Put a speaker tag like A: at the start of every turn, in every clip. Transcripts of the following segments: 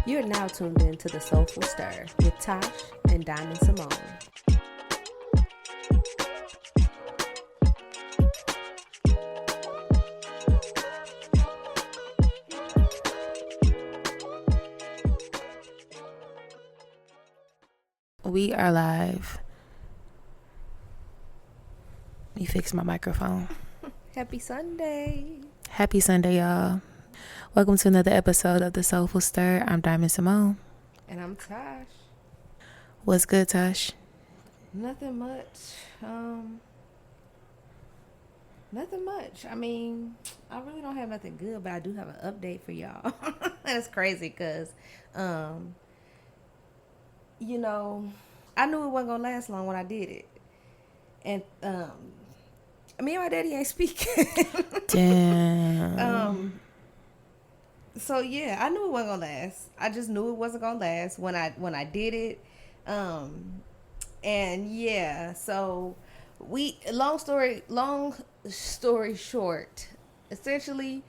A: You're now tuned in to the Soulful Stir with Tash and Diamond Symoné.
B: We are live. Let me fix my microphone.
A: Happy Sunday.
B: Happy Sunday, y'all. Welcome to another episode of the Soulful Stir. I'm Diamond Symoné.
A: And I'm Tash.
B: What's good, Tash?
A: Nothing much. Nothing much. I mean, I really don't have nothing good, but I do have an update for y'all. That's crazy because, you know, I knew it wasn't going to last long when I did it. And, me and my daddy ain't speaking.
B: Damn.
A: So yeah, I knew it wasn't gonna last. I just knew it wasn't gonna last when I did it. And yeah, so long story short, essentially,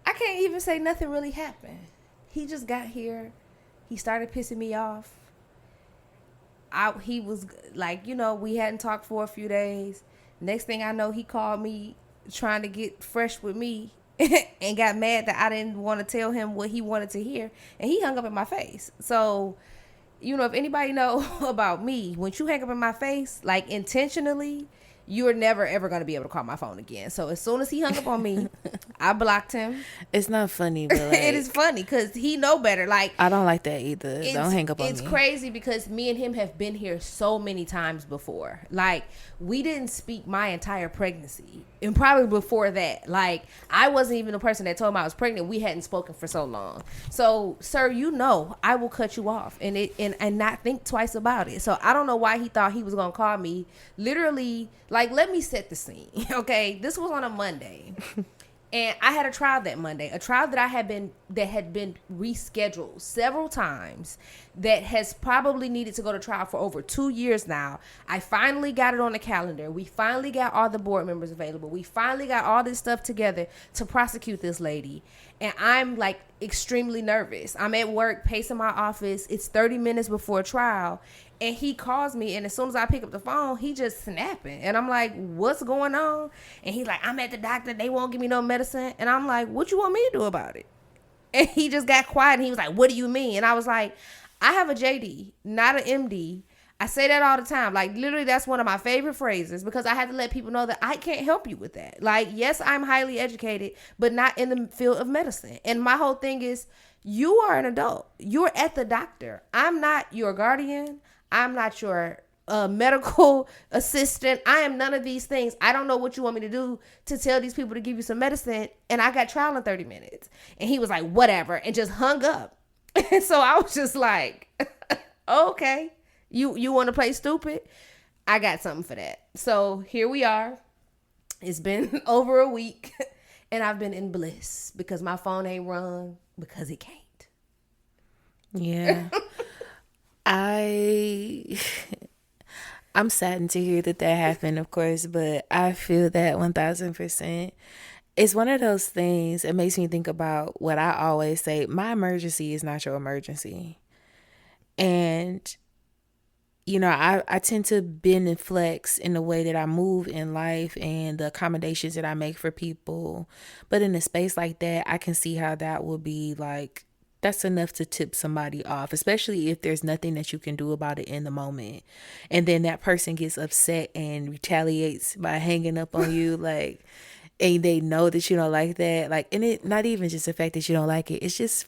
A: I can't even say nothing really happened. He just got here. He started pissing me off. He was like, we hadn't talked for a few days. Next thing I know, he called me trying to get fresh with me and got mad that I didn't want to tell him what he wanted to hear. And he hung up in my face. So, if anybody know about me, when you hang up in my face, like intentionally, you're never, ever going to be able to call my phone again. So as soon as he hung up on me, I blocked him.
B: It's not funny, but like,
A: it is funny because he know better. Like,
B: I don't like that either. Don't hang up on me.
A: It's crazy because me and him have been here so many times before. Like, we didn't speak my entire pregnancy. And probably before that. Like, I wasn't even the person that told him I was pregnant. We hadn't spoken for so long. So, sir, I will cut you off and not think twice about it. So, I don't know why he thought he was going to call me. Literally, like, let me set the scene, okay? This was on a Monday. And I had a trial that Monday, a trial that had been rescheduled several times, that has probably needed to go to trial for over 2 years now. I finally got it on the calendar. We finally got all the board members available. We finally got all this stuff together to prosecute this lady. And I'm like extremely nervous. I'm at work, pacing my office. It's 30 minutes before trial. And he calls me, and as soon as I pick up the phone, he just snapping. And I'm like, what's going on? And he's like, I'm at the doctor. They won't give me no medicine. And I'm like, what you want me to do about it? And he just got quiet, and he was like, what do you mean? And I was like, I have a JD, not an MD. I say that all the time. Like, literally, that's one of my favorite phrases because I had to let people know that I can't help you with that. Like, yes, I'm highly educated, but not in the field of medicine. And my whole thing is, you are an adult. You're at the doctor. I'm not your guardian. I'm not your medical assistant. I am none of these things. I don't know what you want me to do to tell these people to give you some medicine. And I got trial in 30 minutes. And he was like, whatever, and just hung up. And so I was just like, okay, you want to play stupid? I got something for that. So here we are. It's been over a week, and I've been in bliss because my phone ain't rung because it can't.
B: Yeah. I'm saddened to hear that happened, of course, but I feel that 1000%. It's one of those things that makes me think about what I always say. My emergency is not your emergency. And, I tend to bend and flex in the way that I move in life and the accommodations that I make for people. But in a space like that, I can see how that would be like, that's enough to tip somebody off, especially if there's nothing that you can do about it in the moment. And then that person gets upset and retaliates by hanging up on you, like, and they know that you don't like that. Like, and it not even just the fact that you don't like it, it's just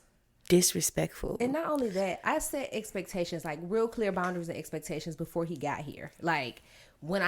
B: disrespectful.
A: And not only that, I set expectations, like real clear boundaries and expectations before he got here. Like, when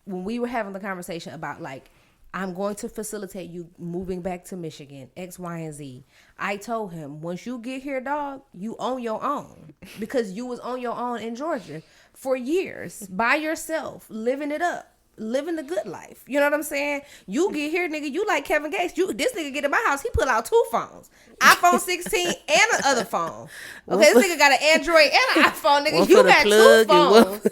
A: we were having the conversation about, like, I'm going to facilitate you moving back to Michigan, X, Y, and Z. I told him, once you get here, dog, you own your own. Because you was on your own in Georgia for years, by yourself, living it up, living the good life. You know what I'm saying? You get here, nigga, you like Kevin Gates. This nigga get in my house, he pull out 2 phones. iPhone 16 and another phone. Okay, this nigga got an Android and an iPhone, nigga. You got 2 phones.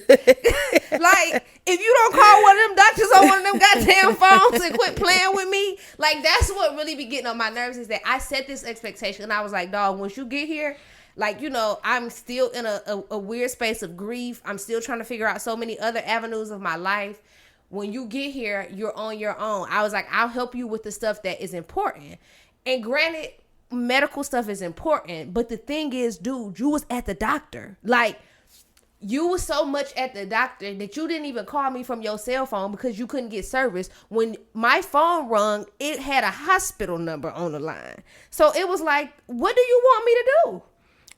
A: Like, if you don't call one of them doctors on one of them goddamn phones and quit playing with me, like, that's what really be getting on my nerves, is that I set this expectation and I was like, dog, once you get here, Like, I'm still in a weird space of grief. I'm still trying to figure out so many other avenues of my life. When you get here, you're on your own. I was like, I'll help you with the stuff that is important. And granted, medical stuff is important. But the thing is, dude, you was at the doctor. Like, you was so much at the doctor that you didn't even call me from your cell phone because you couldn't get service. When my phone rung, it had a hospital number on the line. So it was like, what do you want me to do?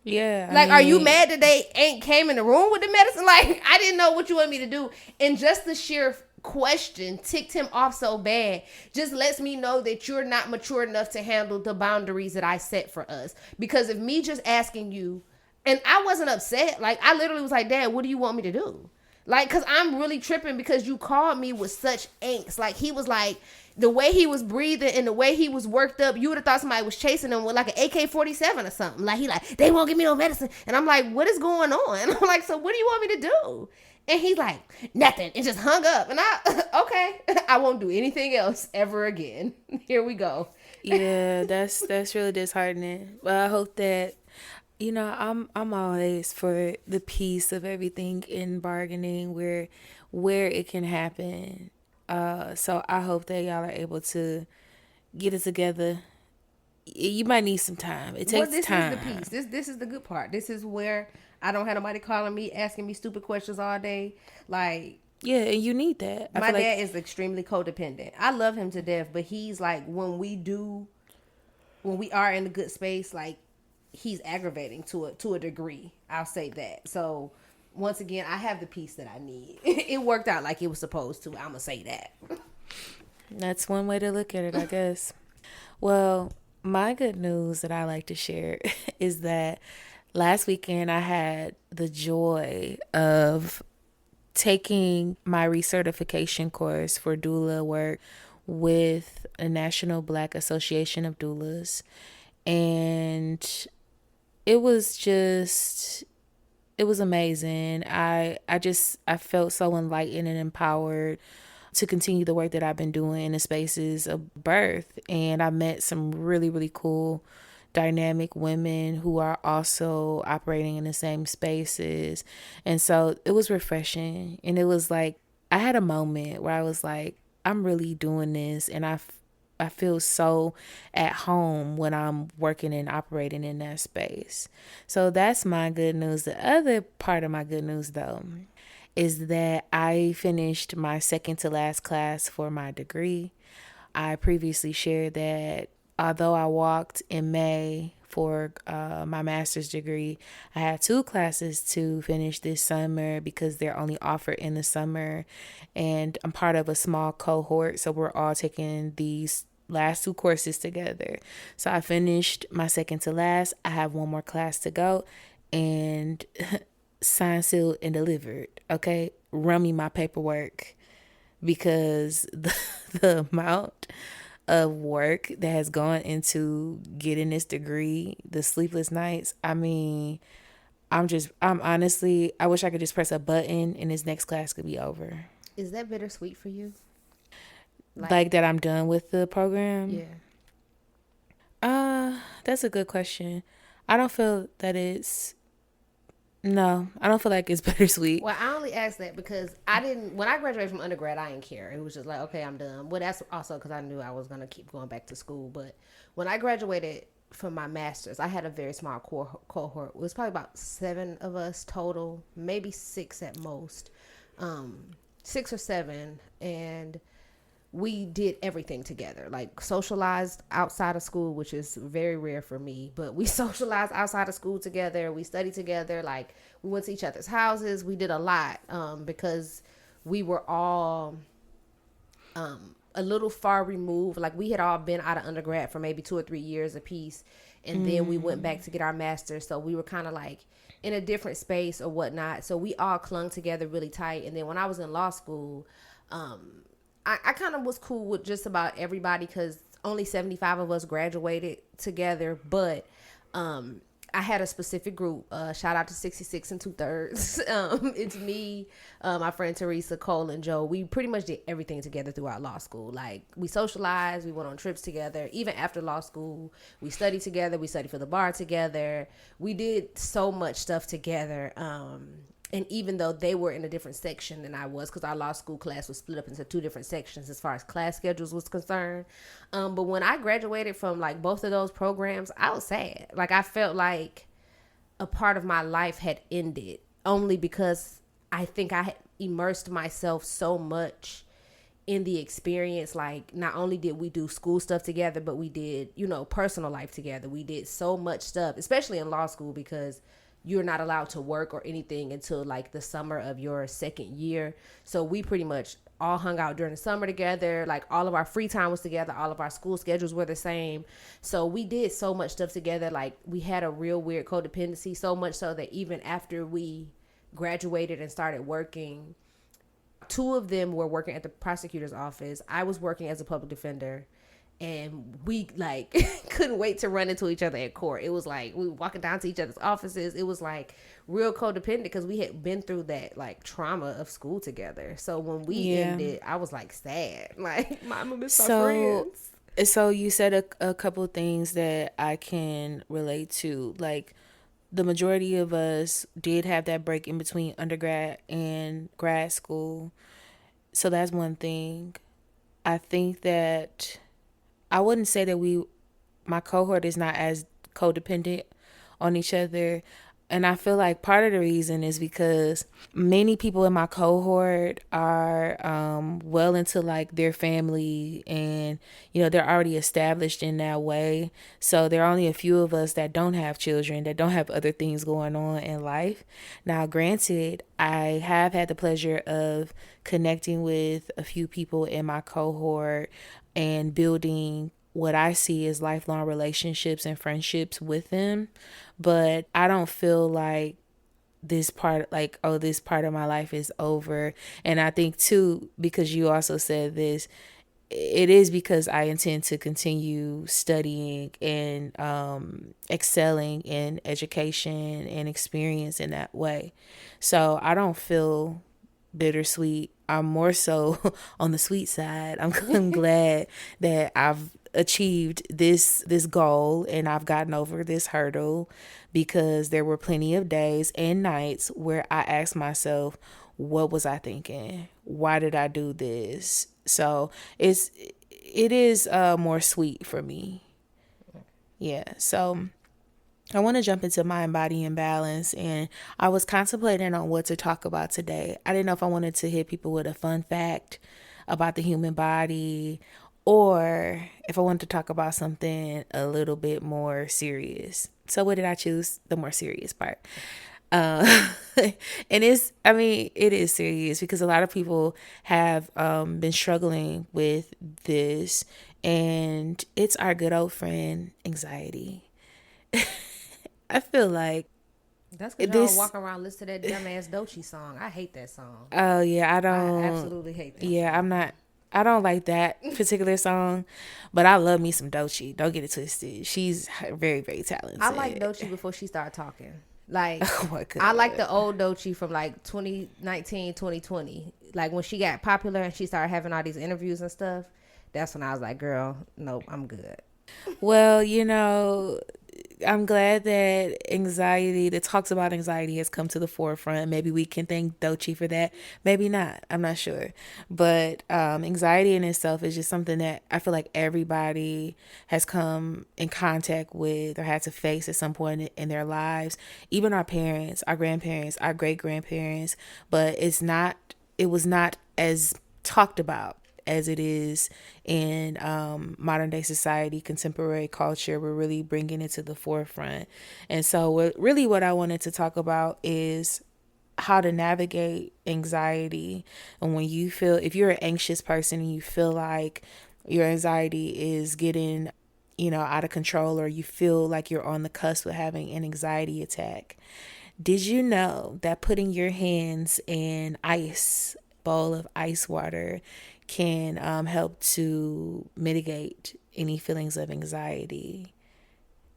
B: Yeah.
A: Like, are you mad that they ain't came in the room with the medicine? Like, I didn't know what you want me to do. And just the sheer question ticked him off so bad. Just lets me know that you're not mature enough to handle the boundaries that I set for us. Because if me just asking you, and I wasn't upset. Like, I literally was like, Dad, what do you want me to do? Like, because I'm really tripping because you called me with such angst. Like, he was like, the way he was breathing and the way he was worked up, you would have thought somebody was chasing him with like an AK-47 or something. Like, they won't give me no medicine. And I'm like, what is going on? And I'm like, so what do you want me to do? And he's like, nothing. And just hung up. And okay, I won't do anything else ever again. Here we go.
B: Yeah, that's really disheartening. But I hope that, I'm always for the peace of everything in bargaining where it can happen. So I hope that y'all are able to get it together. You might need some time. It takes time.
A: This is the piece. This is the good part. This is where I don't have nobody calling me, asking me stupid questions all day. Like,
B: yeah, and you need that.
A: My dad is extremely codependent. I love him to death, but he's like, when we are in a good space, like, he's aggravating to a degree. I'll say that. So once again, I have the peace that I need. It worked out like it was supposed to. I'm gonna say that.
B: That's one way to look at it, I guess. Well, my good news that I like to share is that last weekend I had the joy of taking my recertification course for doula work with a National Black Association of Doulas. And it was amazing. I felt so enlightened and empowered to continue the work that I've been doing in the spaces of birth. And I met some really, really cool dynamic women who are also operating in the same spaces. And so it was refreshing. And it was like, I had a moment where I was like, I'm really doing this. And I feel so at home when I'm working and operating in that space. So that's my good news. The other part of my good news, though, is that I finished my second to last class for my degree. I previously shared that although I walked in May for my master's degree, I had 2 classes to finish this summer because they're only offered in the summer. And I'm part of a small cohort, so we're all taking these last 2 courses together. So I finished my second to last. I have 1 more class to go, and signed, sealed, and delivered. Okay, run me my paperwork, because the amount of work that has gone into getting this degree, the sleepless nights. I mean, I'm honestly, I wish I could just press a button and this next class could be over.
A: Is that bittersweet for you?
B: Like that I'm done with the program?
A: Yeah.
B: That's a good question. I don't feel that no, I don't feel like it's bittersweet.
A: Well, I only asked that because when I graduated from undergrad, I didn't care. It was just like, okay, I'm done. Well, that's also because I knew I was going to keep going back to school. But when I graduated from my master's, I had a very small cohort. It was probably about 7 of us total, maybe 6 at most, 6 or 7. And we did everything together, like socialized outside of school, which is very rare for me, but we socialized outside of school together. We studied together. Like, we went to each other's houses. We did a lot, because we were all, a little far removed. Like, we had all been out of undergrad for maybe 2 or 3 years apiece. And then we went back to get our master's. So we were kind of like in a different space or whatnot. So we all clung together really tight. And then when I was in law school, I kind of was cool with just about everybody because only 75 of us graduated together. But I had a specific group. Shout out to 66 and 2/3. It's me, my friend Teresa, Cole, and Joe. We pretty much did everything together throughout law school. Like, we socialized, we went on trips together. Even after law school, we studied together. We studied for the bar together. We did so much stuff together. And even though they were in a different section than I was, because our law school class was split up into 2 different sections as far as class schedules was concerned. But when I graduated from like both of those programs, I was sad. Like, I felt like a part of my life had ended, only because I think I had immersed myself so much in the experience. Like, not only did we do school stuff together, but we did, personal life together. We did so much stuff, especially in law school, because you're not allowed to work or anything until like the summer of your second year. So we pretty much all hung out during the summer together. Like, all of our free time was together. All of our school schedules were the same. So we did so much stuff together. Like, we had a real weird codependency, so much so that even after we graduated and started working, 2 of them were working at the prosecutor's office. I was working as a public defender. And we like couldn't wait to run into each other at court. It was like we were walking down to each other's offices. It was like real codependent because we had been through that like trauma of school together. So when we ended, I was like sad. Like, Mama miss my friends.
B: So you said a couple of things that I can relate to. Like, the majority of us did have that break in between undergrad and grad school. So that's one thing. I think that I wouldn't say that my cohort is not as codependent on each other. And I feel like part of the reason is because many people in my cohort are well into like their family, and, they're already established in that way. So there are only a few of us that don't have children, that don't have other things going on in life. Now, granted, I have had the pleasure of connecting with a few people in my cohort and building what I see as lifelong relationships and friendships with them. But I don't feel like this part of my life is over. And I think too, because you also said this, it is because I intend to continue studying and excelling in education and experience in that way. So I don't feel bittersweet. I'm more so on the sweet side. I'm glad that I've achieved this goal and I've gotten over this hurdle, because there were plenty of days and nights where I asked myself, what was I thinking? Why did I do this? So it is more sweet for me. Yeah. So I want to jump into mind, body, and balance. And I was contemplating on what to talk about today. I didn't know if I wanted to hit people with a fun fact about the human body, or if I wanted to talk about something a little bit more serious. So what did I choose? The more serious part. And it is serious because a lot of people have been struggling with this, and it's our good old friend, anxiety. I feel like
A: that's because y'all walk around listening to that dumbass Doechii song. I hate that song.
B: Oh yeah, I
A: absolutely hate that.
B: Yeah,
A: song.
B: I don't like that particular song, but I love me some Doechii. Don't get it twisted. She's very, very talented.
A: I like Doechii before she started talking. Like, I like the old Doechii from like 2019, 2020. Like, when she got popular and she started having all these interviews and stuff, that's when I was like, girl, nope, I'm good.
B: Well, I'm glad that that talks about anxiety has come to the forefront. Maybe we can thank Doechii for that. Maybe not. I'm not sure. But anxiety in itself is just something that I feel like everybody has come in contact with or had to face at some point in their lives. Even our parents, our grandparents, our great-grandparents. But it was not as talked about as it is in modern day society, contemporary culture. We're really bringing it to the forefront. And so what I wanted to talk about is how to navigate anxiety. And when you feel, if you're an anxious person and you feel like your anxiety is getting, out of control, or you feel like you're on the cusp of having an anxiety attack, did you know that putting your hands in bowl of ice water can help to mitigate any feelings of anxiety?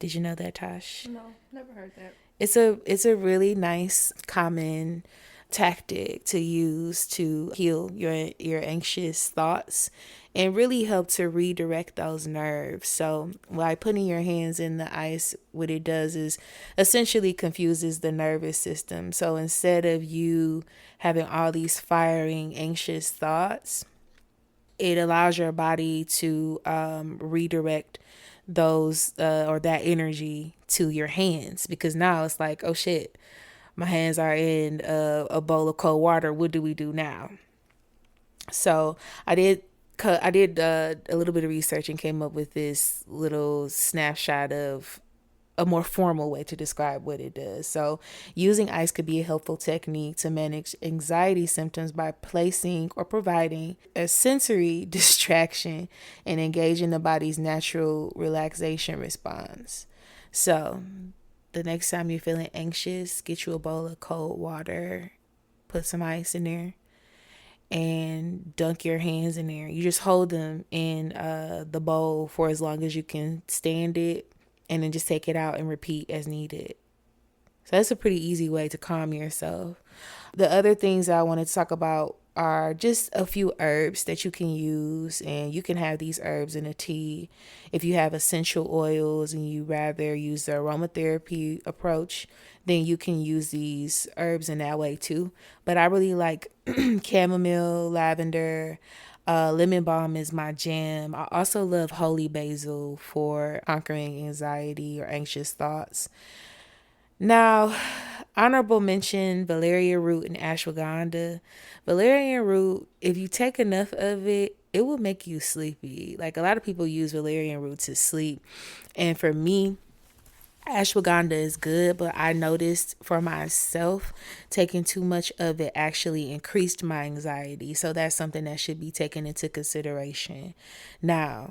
B: Did you know that, Tosh?
A: No, never heard that.
B: It's a really nice common tactic to use to heal your anxious thoughts and really help to redirect those nerves. So by putting your hands in the ice, what it does is essentially confuses the nervous system. So instead of you having all these firing anxious thoughts, it allows your body to redirect those or that energy to your hands, because now it's like, oh shit, my hands are in a bowl of cold water. What do we do now? So I did a little bit of research and came up with this little snapshot of a more formal way to describe what it does. So, using ice could be a helpful technique to manage anxiety symptoms by placing or providing a sensory distraction and engaging the body's natural relaxation response. So, the next time you're feeling anxious, get you a bowl of cold water, put some ice in there, and dunk your hands in there. You just hold them in the bowl for as long as you can stand it, and then just take it out and repeat as needed. So that's a pretty easy way to calm yourself. The other things I wanted to talk about are just a few herbs that you can use, and you can have these herbs in a tea. If you have essential oils and you rather use the aromatherapy approach, then you can use these herbs in that way too. But I really like chamomile, lavender, lemon balm is my jam. I also love holy basil for conquering anxiety or anxious thoughts. Now, honorable mention, valerian root and ashwagandha. Valerian root, if you take enough of it, it will make you sleepy. Like, a lot of people use valerian root to sleep. And for me, ashwagandha is good, but I noticed for myself taking too much of it actually increased my anxiety. So that's something that should be taken into consideration. Now,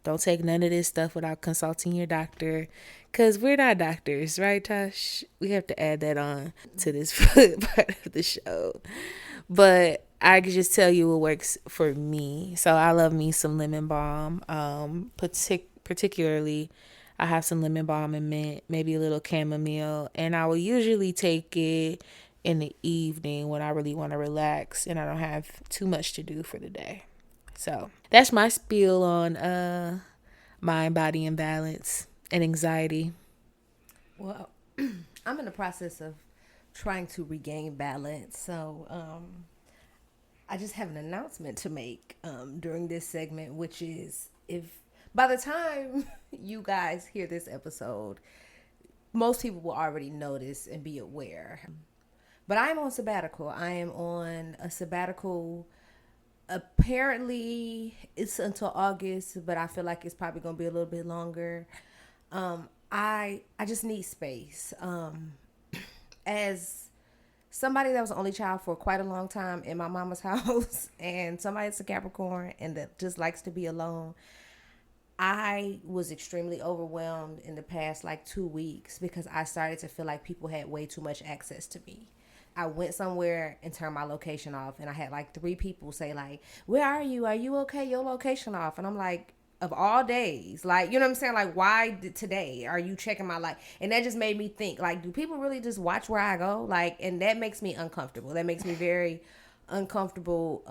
B: don't take none of this stuff without consulting your doctor, because we're not doctors, right, Tosh? We have to add that on to this part of the show. But I can just tell you what works for me. So I love me some lemon balm, particularly I have some lemon balm and mint, maybe a little chamomile, and I will usually take it in the evening when I really want to relax and I don't have too much to do for the day. So that's my spiel on mind, body, and balance and anxiety.
A: Well, I'm in the process of trying to regain balance. So I just have an announcement to make during this segment, which is, if by the time you guys hear this episode, most people will already notice and be aware. But I am on sabbatical. I am on a sabbatical. Apparently, it's until August, but I feel like it's probably going to be a little bit longer. I just need space. As somebody that was the only child for quite a long time in my mama's house, and somebody that's a Capricorn and that just likes to be alone, I was extremely overwhelmed in the past 2 weeks because I started to feel like people had way too much access to me. I went somewhere and turned my location off, and I had 3 people say where are you? Are you okay? Your location off. And I'm like, of all days, you know what I'm saying? Why today are you checking my life? And that just made me think, do people really just watch where I go? And that makes me uncomfortable. That makes me very uncomfortable,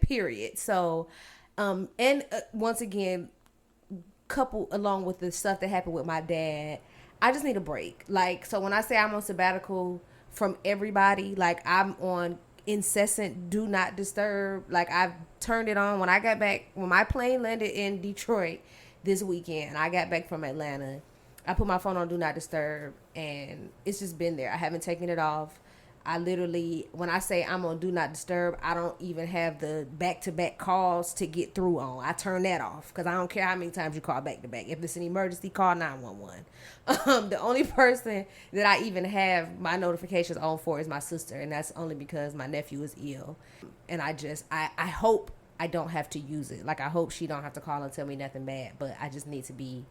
A: period. So, once again, coupled along with the stuff that happened with my dad, I just need a break. So when I say I'm on sabbatical from everybody, I'm on incessant do not disturb. I've turned it on when I got back, when my plane landed in Detroit this weekend. I got back from Atlanta. I put my phone on do not disturb, and it's just been there. I haven't taken it off. I literally, when I say I'm on do not disturb, I don't even have the back-to-back calls to get through on. I turn that off because I don't care how many times you call back-to-back. If it's an emergency, call 911. The only person that I even have my notifications on for is my sister, and that's only because my nephew is ill. And I hope I don't have to use it. I hope she don't have to call and tell me nothing bad, but I just need to be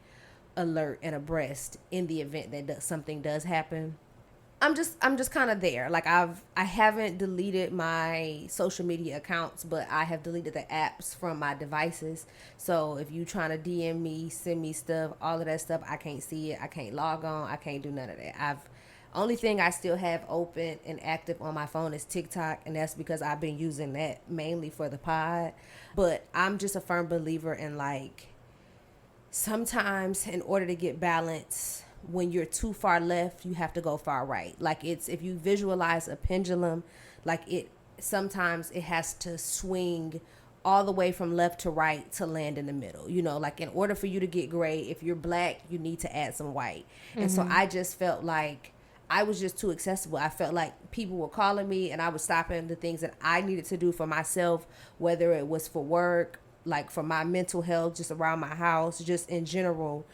A: alert and abreast in the event that something does happen. I'm just kind of there. Like I haven't deleted my social media accounts, but I have deleted the apps from my devices. So if you trying to DM me, send me stuff, all of that stuff, I can't see it. I can't log on. I can't do none of that. Only thing I still have open and active on my phone is TikTok, and that's because I've been using that mainly for the pod. But I'm just a firm believer in, like, sometimes in order to get balance, when you're too far left, you have to go far right. Like, it's, if you visualize a pendulum, like, it sometimes it has to swing all the way from left to right to land in the middle. You know, like, in order for you to get gray, if you're black, you need to add some white. And so I just felt like I was just too accessible. I felt like people were calling me and I was stopping the things that I needed to do for myself, whether it was for work, like for my mental health, just around my house, just in general,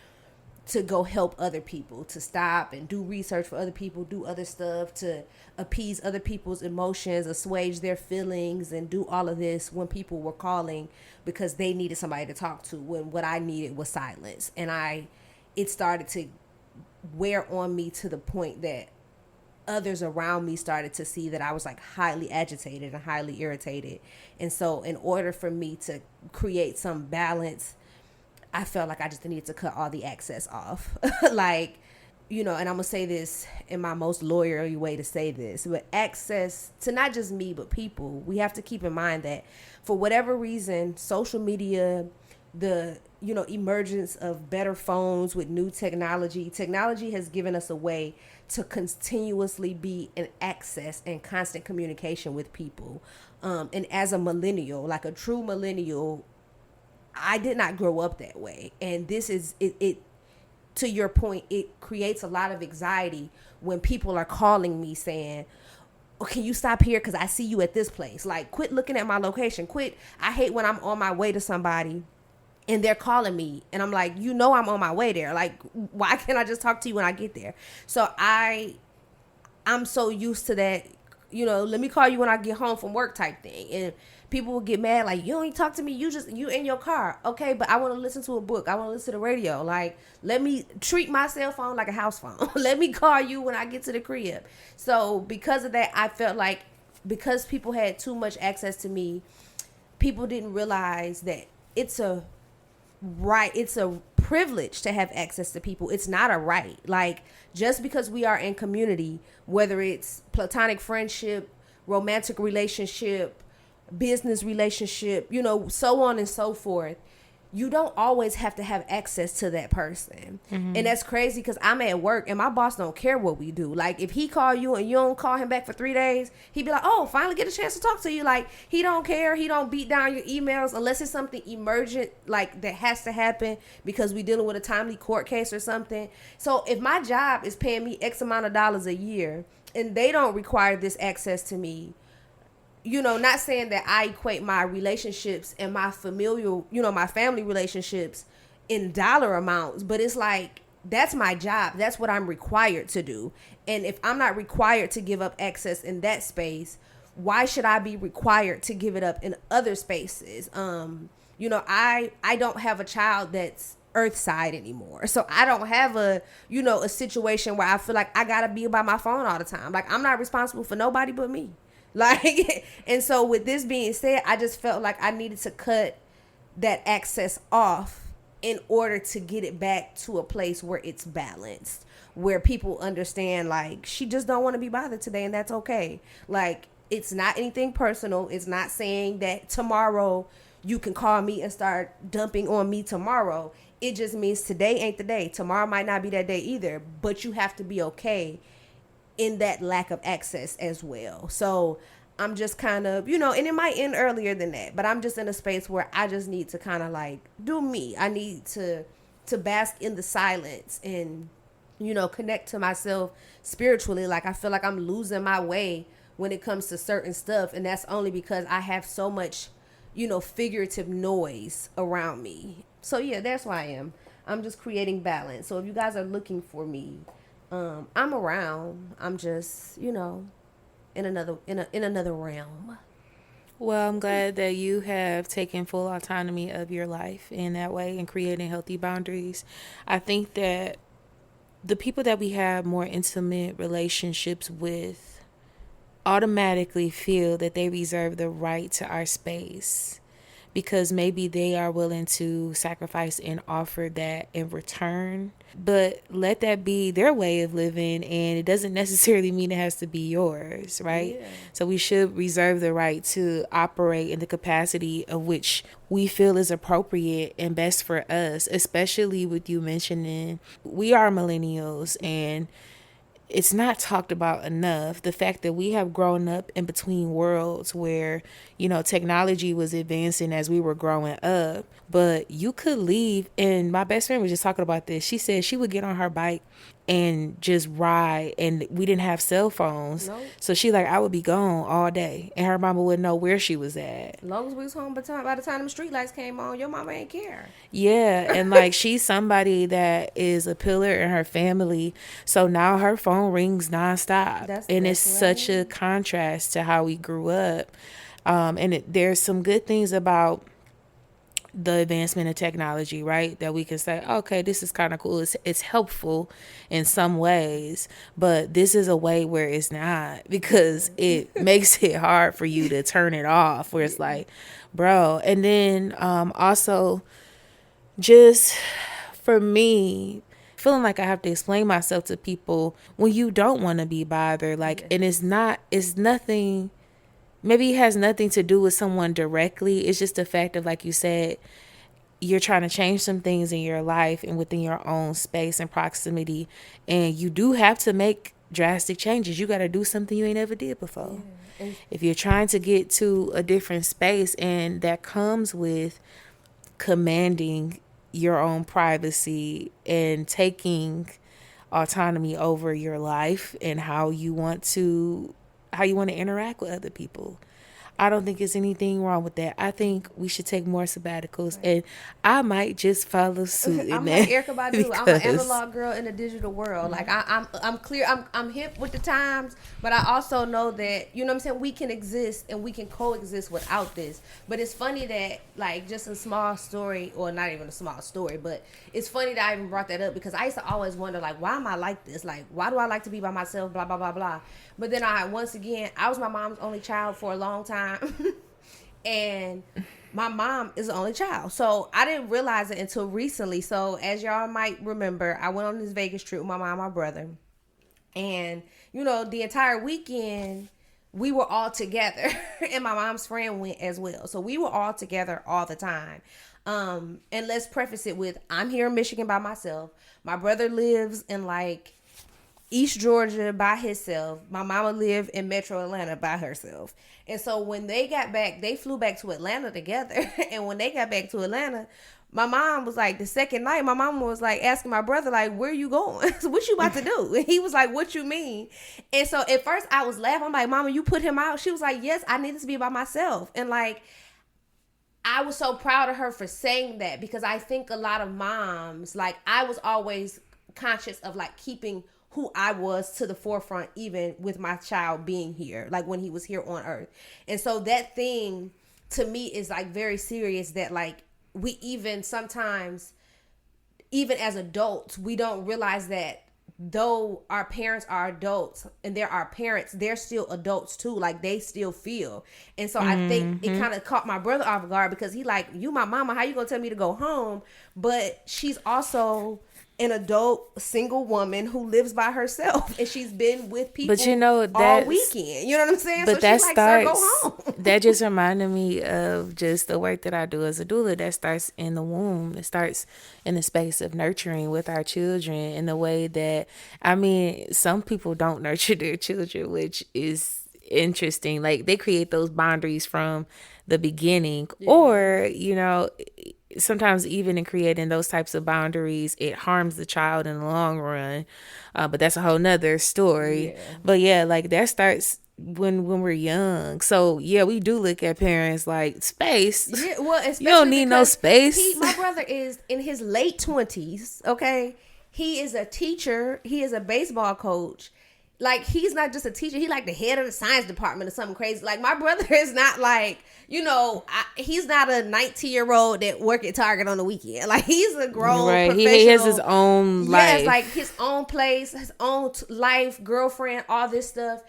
A: to go help other people, to stop and do research for other people, do other stuff, to appease other people's emotions, assuage their feelings, and do all of this when people were calling because they needed somebody to talk to, when what I needed was silence. And it started to wear on me to the point that others around me started to see that I was, like, highly agitated and highly irritated. And so in order for me to create some balance, I felt like I just needed to cut all the access off. Like, you know, and I'm going to say this in my most lawyerly way to say this, but access to not just me, but people, we have to keep in mind that for whatever reason, social media, the, you know, emergence of better phones with new technology has given us a way to continuously be in access and constant communication with people. And as a millennial, like a true millennial, I did not grow up that way. And this is it to your point, it creates a lot of anxiety when people are calling me saying, oh, can you stop here because I see you at this place? Like, quit looking at my location. Quit. I hate when I'm on my way to somebody and they're calling me and I'm like, you know, I'm on my way there. Like, why can't I just talk to you when I get there? So I'm so used to that, you know, let me call you when I get home from work type thing. And people will get mad, like, you don't even talk to me, you in your car. Okay, but I want to listen to a book, I want to listen to the radio. Like, let me treat my cell phone like a house phone. Let me call you when I get to the crib. So because of that, I felt like because people had too much access to me, people didn't realize that it's a privilege to have access to people. It's not a right. Like, just because we are in community, whether it's platonic friendship, romantic relationship, business relationship, you know, so on and so forth, you don't always have to have access to that person. And that's crazy because I'm at work and my boss don't care what we do. Like, if he call you and you don't call him back for 3 days, he'd be like, oh, finally get a chance to talk to you. Like, he don't care. He don't beat down your emails unless it's something emergent, like, that has to happen because we dealing with a timely court case or something. So if my job is paying me X amount of dollars a year and they don't require this access to me, you know, not saying that I equate my relationships and my familial, you know, my family relationships in dollar amounts, but it's like, that's my job. That's what I'm required to do. And if I'm not required to give up access in that space, why should I be required to give it up in other spaces? You know, I don't have a child that's earthside anymore. So I don't have a situation where I feel like I gotta be by my phone all the time. Like, I'm not responsible for nobody but me. Like, and so with this being said, I just felt like I needed to cut that access off in order to get it back to a place where it's balanced, where people understand, like, she just don't want to be bothered today, and that's okay. Like, it's not anything personal. It's not saying that tomorrow you can call me and start dumping on me tomorrow. It just means today ain't the day. Tomorrow might not be that day either, but you have to be okay in that lack of access as well. So I'm just kind of, you know, and it might end earlier than that, but I'm just in a space where I just need to kind of, like, do me. I need to bask in the silence and, you know, connect to myself spiritually. Like, I feel like I'm losing my way when it comes to certain stuff, and that's only because I have so much, you know, figurative noise around me. So yeah, that's why I'm just creating balance. So if you guys are looking for me, I'm around. I'm just, you know, in another realm.
B: Well, I'm glad that you have taken full autonomy of your life in that way and creating healthy boundaries. I think that the people that we have more intimate relationships with automatically feel that they reserve the right to our space because maybe they are willing to sacrifice and offer that in return. But let that be their way of living, and it doesn't necessarily mean it has to be yours, right?
A: Yeah.
B: So we should reserve the right to operate in the capacity of which we feel is appropriate and best for us, especially with you mentioning we are millennials, and it's not talked about enough, the fact that we have grown up in between worlds where, you know, technology was advancing as we were growing up, but you could leave. And my best friend was just talking about this. She said she would get on her bike and just ride, and we didn't have cell phones.
A: Nope.
B: So she like, I would be gone all day and her mama wouldn't know where she was at.
A: As long as we was home by the time them street lights came on, your mama ain't care.
B: Yeah, and like she's somebody that is a pillar in her family, so now her phone rings nonstop, and it's such a contrast to how we grew up. And there's some good things about the advancement of technology, right? That we can say, okay, this is kind of cool. It's helpful in some ways, but this is a way where it's not, because it makes it hard for you to turn it off, where it's like, bro. And then also just for me, feeling like I have to explain myself to people when you don't want to be bothered, like, and it's nothing. Maybe it has nothing to do with someone directly. It's just the fact of, like you said, you're trying to change some things in your life and within your own space and proximity. And you do have to make drastic changes. You got to do something you ain't ever did before. Yeah. If you're trying to get to a different space, and that comes with commanding your own privacy and taking autonomy over your life and how you want to interact with other people. I don't think there's anything wrong with that. I think we should take more sabbaticals, and I might just follow suit.
A: I'm like Erykah Badu. I'm an analog girl in a digital world. Like I'm clear. I'm hip with the times, but I also know that, you know what I'm saying, we can exist and we can coexist without this. But it's funny that, like, just a small story, or not even a small story, but it's funny that I even brought that up, because I used to always wonder, like, why am I like this? Like, why do I like to be by myself? Blah blah blah blah. But then I was my mom's only child for a long time. And my mom is the only child, so I didn't realize it until recently. So as y'all might remember, I went on this Vegas trip with my mom and my brother, and, you know, the entire weekend we were all together and my mom's friend went as well, so we were all together all the time. And let's preface it with, I'm here in Michigan by myself. My brother lives in like East Georgia by himself. My mama lived in Metro Atlanta by herself. And so when they got back, they flew back to Atlanta together. And when they got back to Atlanta, my mom was like, the second night, my mama was like asking my brother, like, where you going? What you about to do? And he was like, what you mean? And so at first I was laughing. I'm like, mama, you put him out? She was like, yes, I needed to be by myself. And like, I was so proud of her for saying that, because I think a lot of moms, like, I was always conscious of like keeping who I was to the forefront, even with my child being here, like when he was here on earth. And so that thing to me is like very serious, that like we even sometimes, even as adults, we don't realize that though our parents are adults and they're our parents, they're still adults too. Like, they still feel. And so I think it kind of caught my brother off guard, because he like, you my mama, how you gonna tell me to go home? But she's also an adult single woman who lives by herself, and she's been with people, but you know, all weekend. You know what I'm saying?
B: But
A: so
B: that
A: she's
B: starts,
A: like, sir, go home.
B: That just reminded me of just the work that I do as a doula. That starts in the womb. It starts in the space of nurturing with our children, in the way that, I mean, some people don't nurture their children, which is interesting. Like, they create those boundaries from the beginning, or, you know, sometimes even in creating those types of boundaries, it harms the child in the long run. But that's a whole nother story. Yeah. But yeah, like, that starts when we're young. So yeah, we do look at parents like, space. Yeah, well, especially you don't need no space.
A: My brother is in his late 20s. Okay, he is a teacher. He is a baseball coach. like, he's not just a teacher. He like the head of the science department or something crazy. Like, my brother is not like, he's not a 19-year-old that work at Target on the weekend. Like, he's a grown professional.
B: He has his own life.
A: Yes, like his own place, his own life, girlfriend, all this stuff.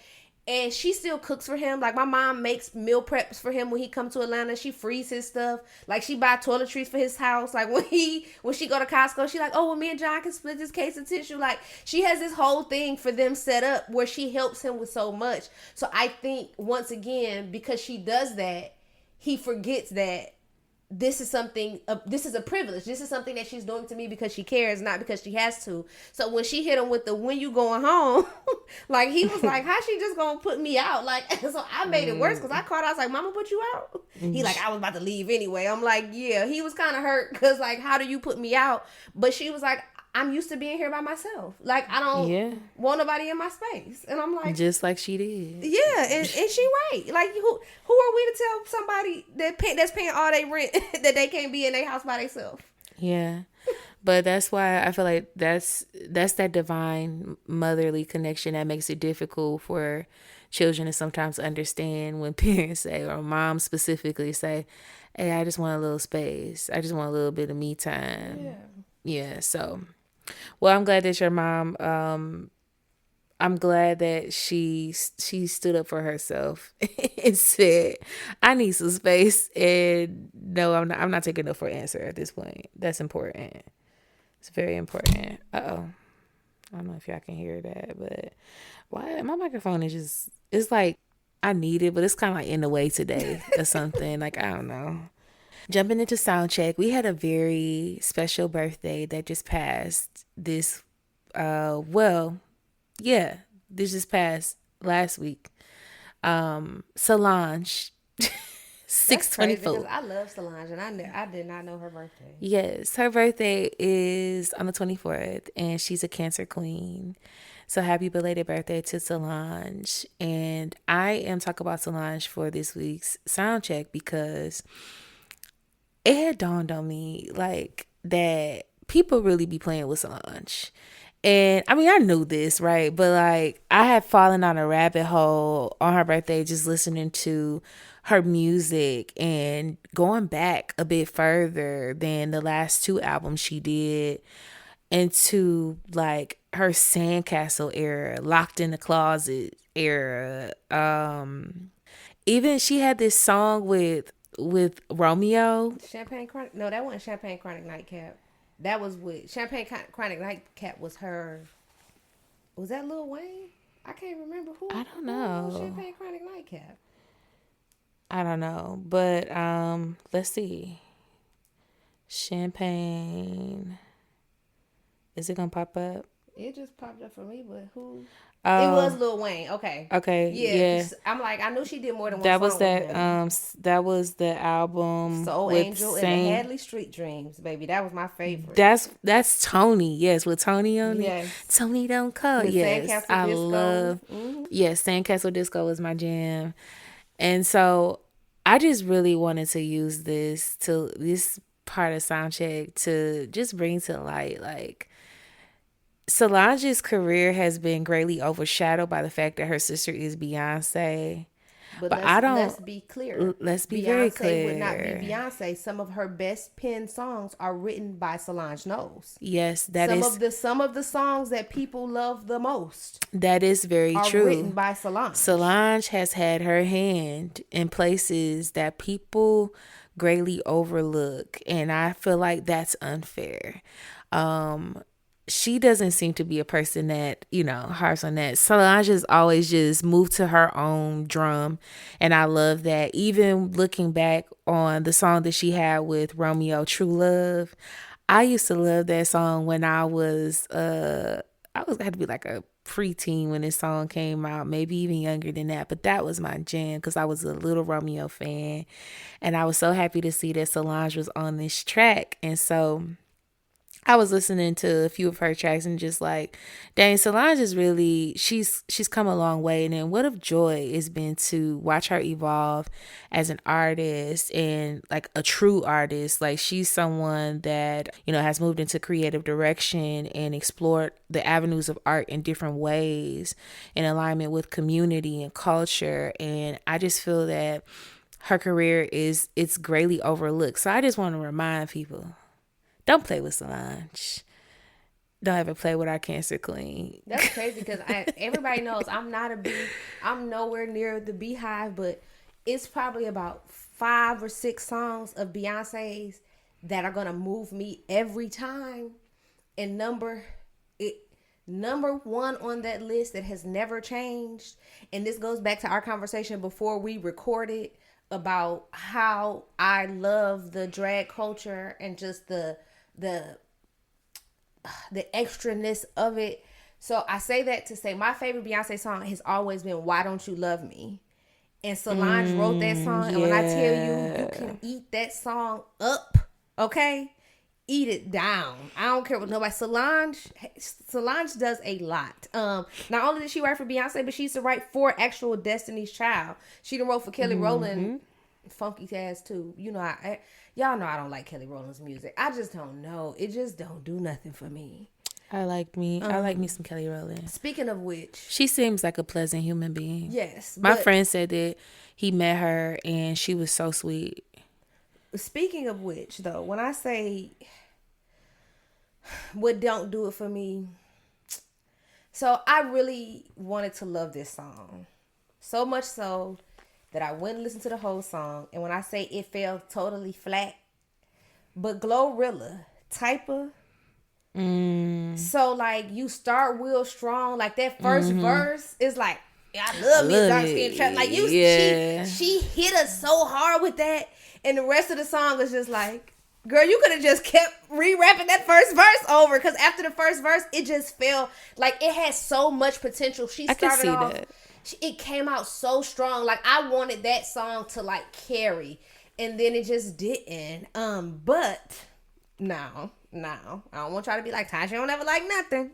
A: And she still cooks for him. Like, my mom makes meal preps for him when he comes to Atlanta. She frees his stuff. Like, she buy toiletries for his house. Like, when she go to Costco, she like, oh, well, me and John can split this case of tissue. Like, she has this whole thing for them set up where she helps him with so much. So I think, once again, because she does that, he forgets that this is something, this is a privilege. This is something that she's doing to me because she cares, not because she has to. So when she hit him with the, when you going home, like, he was like, how she just gonna put me out? Like, so I made it worse because I called. I was like, Mama put you out? He like, I was about to leave anyway. I'm like, yeah. He was kind of hurt because, like, how do you put me out? But she was like, I'm used to being here by myself. Like, I don't want nobody in my space. And I'm like,
B: just like she did.
A: Yeah, and she right. Like, who are we to tell somebody that's paying all their rent that they can't be in their house by themselves?
B: Yeah. But that's why I feel like that's that divine motherly connection that makes it difficult for children to sometimes understand when parents say, or moms specifically say, hey, I just want a little space. I just want a little bit of me time. Yeah. So, well, I'm glad that your mom, I'm glad that she stood up for herself and said, I need some space. And no, I'm not taking no for an answer at this point. That's important. It's very important. Uh-oh. I don't know if y'all can hear that, but why my microphone is just, it's like I need it, but it's kind of like in the way today or something. Like, I don't know. Jumping into sound check, we had a very special birthday that just passed this this just passed last week. Solange. 624.
A: I love Solange, and I did not know her birthday.
B: Yes, her birthday is on the 24th, and she's a Cancer queen. So happy belated birthday to Solange. And I am talking about Solange for this week's sound check because it had dawned on me, like, that people really be playing with Solange. And I mean, I knew this, right? But, like, I had fallen on a rabbit hole on her birthday just listening to her music and going back a bit further than the last two albums she did into, like, her Sandcastle era, Locked in the Closet era. Even she had this song with Romeo.
A: Champagne Chronic? No, that wasn't Champagne Chronic Nightcap. That was with Champagne Chronic Nightcap was her. Was that Lil Wayne? I can't remember who.
B: I don't know.
A: Champagne Chronic Nightcap.
B: I don't know, but let's see. Champagne. Is it gonna pop up?
A: It just popped up for me, but who? It was Lil Wayne. Okay. Yeah. I'm like, I knew she did more than one
B: that
A: song.
B: That was the album
A: Soul Angel and the Hadley Street Dreams, baby. That was my favorite.
B: That's Tony. Yes, with Tony on it. Tony don't call.
A: With
B: yes,
A: Sandcastle
B: I
A: Disco.
B: love. Yes, Sandcastle Disco was my jam, and so I just really wanted to use this part of Soundcheck to just bring to light, like, Solange's career has been greatly overshadowed by the fact that her sister is Beyonce. But let's be clear. Let's be very clear.
A: Beyonce would not be Beyonce. Some of her best penned songs are written by Solange Knowles.
B: Yes,
A: some of the songs that people love the most.
B: That is very true.
A: Written by Solange.
B: Solange has had her hand in places that people greatly overlook, and I feel like that's unfair. She doesn't seem to be a person that, harps on that. Solange has always just moved to her own drum. And I love that. Even looking back on the song that she had with Romeo, True Love, I used to love that song when I had to be like a preteen when this song came out, maybe even younger than that. But that was my jam because I was a little Romeo fan. And I was so happy to see that Solange was on this track. And so I was listening to a few of her tracks and just like, dang, Solange is really, she's come a long way. And then what a joy it's been to watch her evolve as an artist and like a true artist. Like she's someone that, you know, has moved into creative direction and explored the avenues of art in different ways in alignment with community and culture. And I just feel that her career it's greatly overlooked. So I just want to remind people, don't play with Solange. Don't ever play with our Cancer queen.
A: That's crazy because everybody knows I'm nowhere near the Beehive, but it's probably about 5 or 6 songs of Beyonce's that are gonna move me every time. And number 1 on that list that has never changed, and this goes back to our conversation before we recorded about how I love the drag culture and just the extraness of it. So I say that to say my favorite Beyonce song has always been Why Don't You Love Me? And Solange wrote that song. And when I tell you can eat that song up, okay? Eat it down. I don't care what nobody. Solange does a lot. Not only did she write for Beyonce, but she used to write for actual Destiny's Child. She done wrote for Kelly Rowland, funky ass too. You know, y'all know I don't like Kelly Rowland's music. I just don't know. It just don't do nothing for me.
B: I like me some Kelly Rowland.
A: Speaking of which,
B: she seems like a pleasant human being.
A: Yes.
B: My friend said that he met her and she was so sweet.
A: Speaking of which, though, when I say what don't do it for me, so I really wanted to love this song. So much so that I went and listened to the whole song. And when I say it fell totally flat, but Glorilla, Typa. So like you start real strong. Like that first verse is like, I love me dark skin trap. Like she hit us so hard with that. And the rest of the song is just like, girl, you could have just kept re-rapping that first verse over. Because after the first verse, it just felt like it had so much potential. She started off. That. It came out so strong. Like I wanted that song to like carry, and then it just didn't. But no, I don't want y'all to be like, Tash, you don't ever like nothing.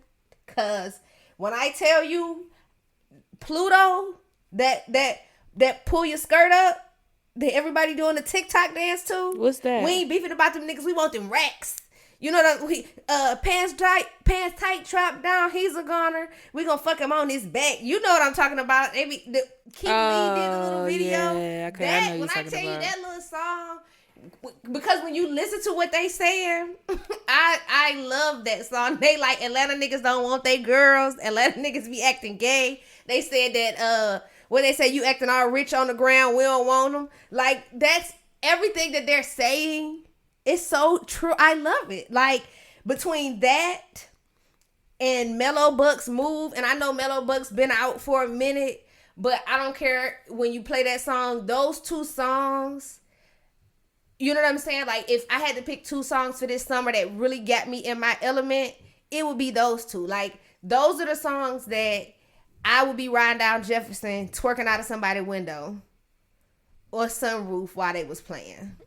A: Cause when I tell you Pluto, that pull your skirt up, that everybody doing the TikTok dance to.
B: What's that?
A: We ain't beefing about them niggas. We want them racks. You know that we pants tight, drop down. He's a goner. We gonna fuck him on his back. You know what I'm talking about. Keep Lee did a little video.
B: Yeah, okay, I know
A: when I tell you that little song, because when you listen to what they saying, I love that song. They like Atlanta niggas don't want they girls. Atlanta niggas be acting gay. They said that when they say you acting all rich on the ground, we don't want them. Like that's everything that they're saying. It's so true. I love it. Like between that and Mellow Buck's Move, and I know Mellow Buck's been out for a minute, but I don't care when you play that song. Those 2 songs, you know what I'm saying? Like if I had to pick 2 songs for this summer that really got me in my element, it would be those 2. Like those are the songs that I would be riding down Jefferson, twerking out of somebody's window or sunroof while they was playing.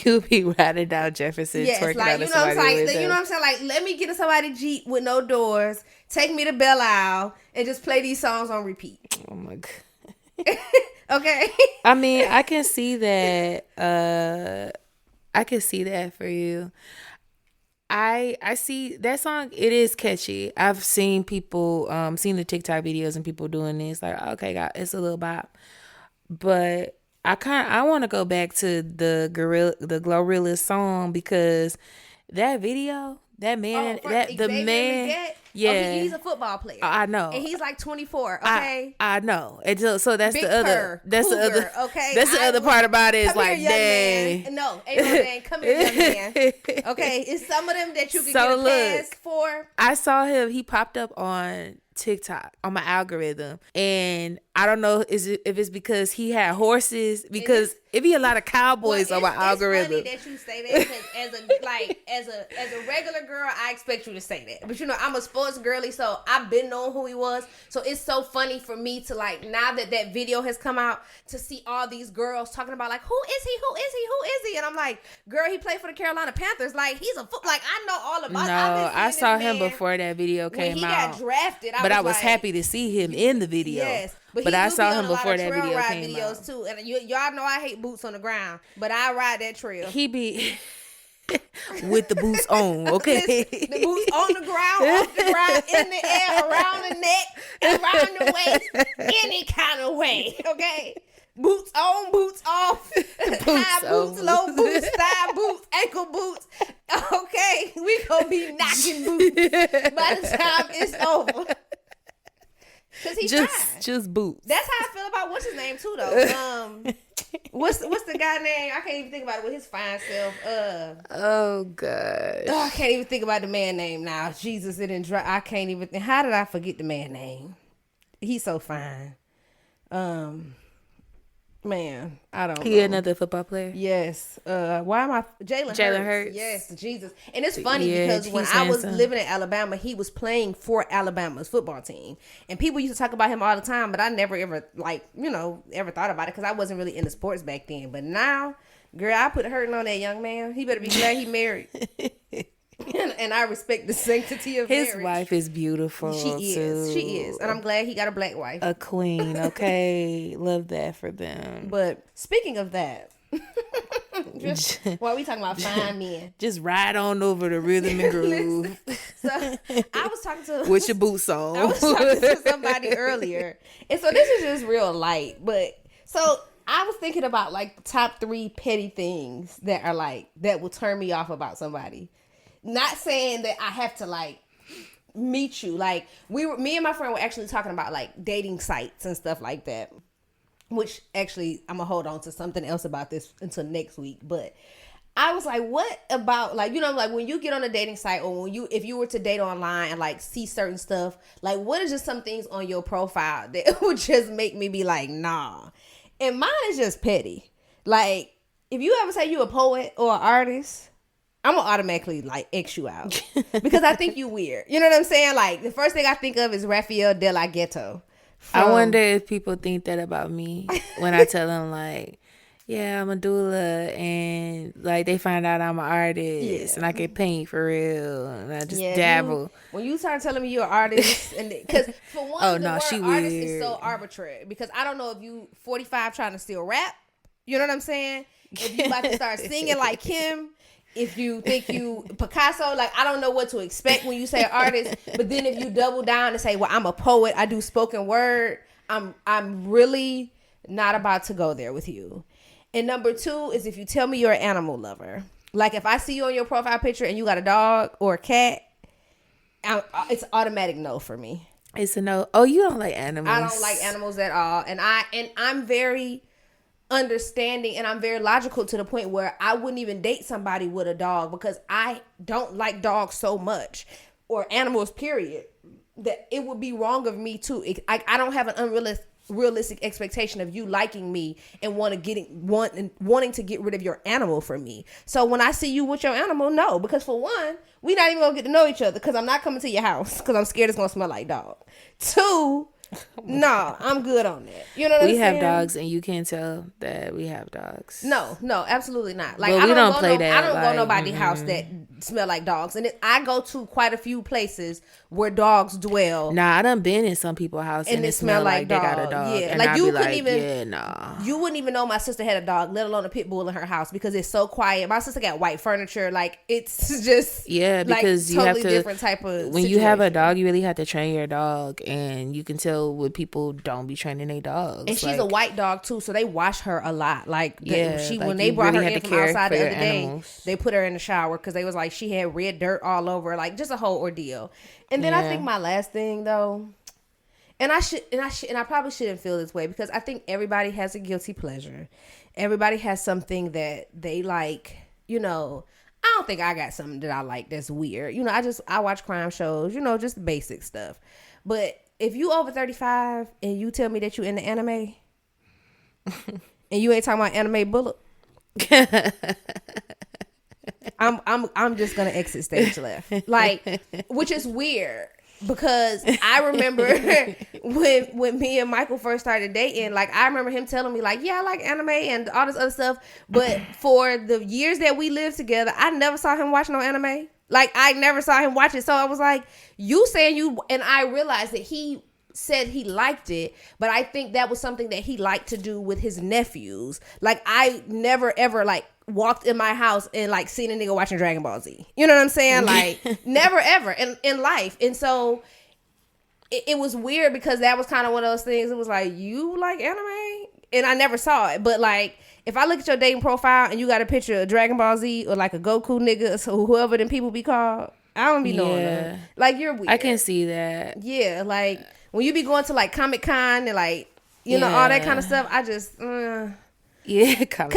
B: You be riding down Jefferson,
A: yes,
B: twerking
A: like
B: out
A: you
B: of
A: know what I'm
B: somebody's
A: saying.
B: window.
A: You know what I'm saying? Like let me get in somebody's Jeep with no doors, take me to Belle Isle, and just play these songs on repeat.
B: Oh my god.
A: Okay.
B: I mean, I can see that. I can see that for you. I see that song. It is catchy. I've seen people, seen the TikTok videos and people doing this. Like, okay, God, it's a little bop, but I want to go back to the Glorilla song because that video, that man,
A: he's a football player.
B: I know,
A: and he's like 24. Okay,
B: I know. And so that's
A: Big
B: the other.
A: Purr,
B: That's
A: cougar,
B: the other.
A: Okay,
B: that's the other part about it. Is like,
A: dang.
B: dang.
A: No, ain't no dang. Come here, young man. Okay, it's some of them that you can get a pass for.
B: I saw him. He popped up on TikTok on my algorithm, and I don't know if it's because he had horses, because it be a lot of cowboys on my algorithm.
A: It's funny that you say that, because as a regular girl, I expect you to say that. But I'm a sports girly, so I've been knowing who he was. So it's so funny for me to now that video has come out, to see all these girls talking about who is he? And I'm like, girl, he played for the Carolina Panthers. He's a I know all about.
B: No, I saw him before that video came out. When he got
A: drafted,
B: I was happy to see him in the video.
A: Yes.
B: But I saw him before that video came out.
A: Too. And y'all know I hate boots on the ground, but I ride that trail.
B: He be with the boots on, okay?
A: The boots on the ground, off the ground, in the air, around the neck, around the waist, any kind of way, okay? Boots on, boots off, high boots, low boots, thigh boots, ankle boots. Okay, we gonna be knocking boots by the time it's over. Cause he's
B: just boots.
A: That's how I feel about what's his name too, though. What's the guy name? I can't even think about it with his fine self.
B: Oh gosh.
A: I can't even think about the man name now. Jesus, it didn't dry. I can't even think. How did I forget the man name? He's so fine. Man, I don't know.
B: He another football player?
A: Yes. Why am I Jalen
B: Hurts?
A: Yes, Jesus. And it's funny because when I was living in Alabama, he was playing for Alabama's football team. And people used to talk about him all the time, but I never ever ever thought about it because I wasn't really into sports back then. But now, girl, I put hurting on that young man. He better be glad he married. And I respect the sanctity of
B: his
A: marriage.
B: wife is beautiful.
A: She is. And I'm glad he got a black wife.
B: A queen, okay. Love that for them.
A: But speaking of that, while we talking about fine men,
B: just ride on over the rhythm and groove.
A: So I was talking to
B: with your boots on.
A: I was talking to somebody earlier, and so this is just real light. But so I was thinking about the top 3 petty things that are that will turn me off about somebody. Not saying that I have to meet you. Me and my friend were actually talking about dating sites and stuff like that. Which actually I'm gonna hold on to something else about this until next week. But I was like, what about when you get on a dating site, or if you were to date online and see certain stuff, what is just some things on your profile that would just make me be like, nah. And mine is just petty. If you ever say you a poet or an artist, I'm gonna automatically X you out because I think you weird. You know what I'm saying? The first thing I think of is Rafael de la Ghetto.
B: I wonder if people think that about me when I tell them yeah, I'm a doula, and they find out I'm an artist and I can paint for real, and I just dabble.
A: When you start telling me you're an artist, and because for one, the word
B: she
A: artist
B: weird.
A: is so arbitrary. Because I don't know if you 45 trying to still rap. You know what I'm saying? If you about to start singing like him. If you think you Picasso, I don't know what to expect when you say artist. But then if you double down and say, well, I'm a poet, I do spoken word, I'm really not about to go there with you. And number 2 is if you tell me you're an animal lover. If I see you on your profile picture and you got a dog or a cat, it's automatic no for me.
B: It's a no. Oh, you don't like animals.
A: I don't like animals at all. And I'm very understanding, and I'm very logical to the point where I wouldn't even date somebody with a dog because I don't like dogs so much, or animals period, that it would be wrong of me to I don't have an unrealistic expectation of you liking me and wanting to get rid of your animal from me. So when I see you with your animal, no, because for one, we not even gonna get to know each other because I'm not coming to your house because I'm scared it's gonna smell like dog. 2, no, I'm good on that. You know what I'm saying?
B: We have dogs, and you can't tell that we have dogs.
A: No, absolutely not.
B: I don't play that.
A: I don't go to nobody's house that smell like dogs, and I go to quite a few places where dogs dwell.
B: Nah, I done been in some people's house and it smell like they got a dog.
A: Yeah,
B: and
A: you couldn't even. You wouldn't even know my sister had a dog, let alone a pit bull in her house because it's so quiet. My sister got white furniture. It's just
B: because you
A: totally
B: have to
A: different type of.
B: When
A: situation.
B: you have a dog, you really have to train your dog, and you can tell when people don't be training their dogs.
A: And she's a white dog too, so they wash her a lot. When they brought
B: really
A: her in from outside the other
B: animals.
A: day, they put her in the shower because they was she had red dirt all over, just a whole ordeal. And then I think my last thing though, and I probably shouldn't feel this way because I think everybody has a guilty pleasure. Everybody has something that they like. I don't think I got something that I like that's weird. I watch crime shows. Just basic stuff. But if you over 35 and you tell me that you in the anime and you ain't talking about anime bullet, I'm just gonna exit stage left. Like, which is weird because I remember when me and Michael first started dating, like I remember him telling me like, yeah, I like anime and all this other stuff. But for the years that we lived together, I never saw him watch no anime. Like I never saw him watch it. So I was like, you saying you, and I realized that he said he liked it, but I think that was something that he liked to do with his nephews. Like I never ever like walked in my house and like seen a nigga watching Dragon Ball Z. You know what I'm saying? Like never ever in life. And so it was weird because that was kind of one of those things. It was like, you like anime? And I never saw it. But like, if I look at your dating profile and you got a picture of Dragon Ball Z or like a Goku nigga, so whoever them people be called, I don't be knowing them. Like you're weird.
B: I can see that.
A: Yeah, like when you be going to like Comic-Con and like, you know, all that kind of stuff, I just,
B: yeah,
A: because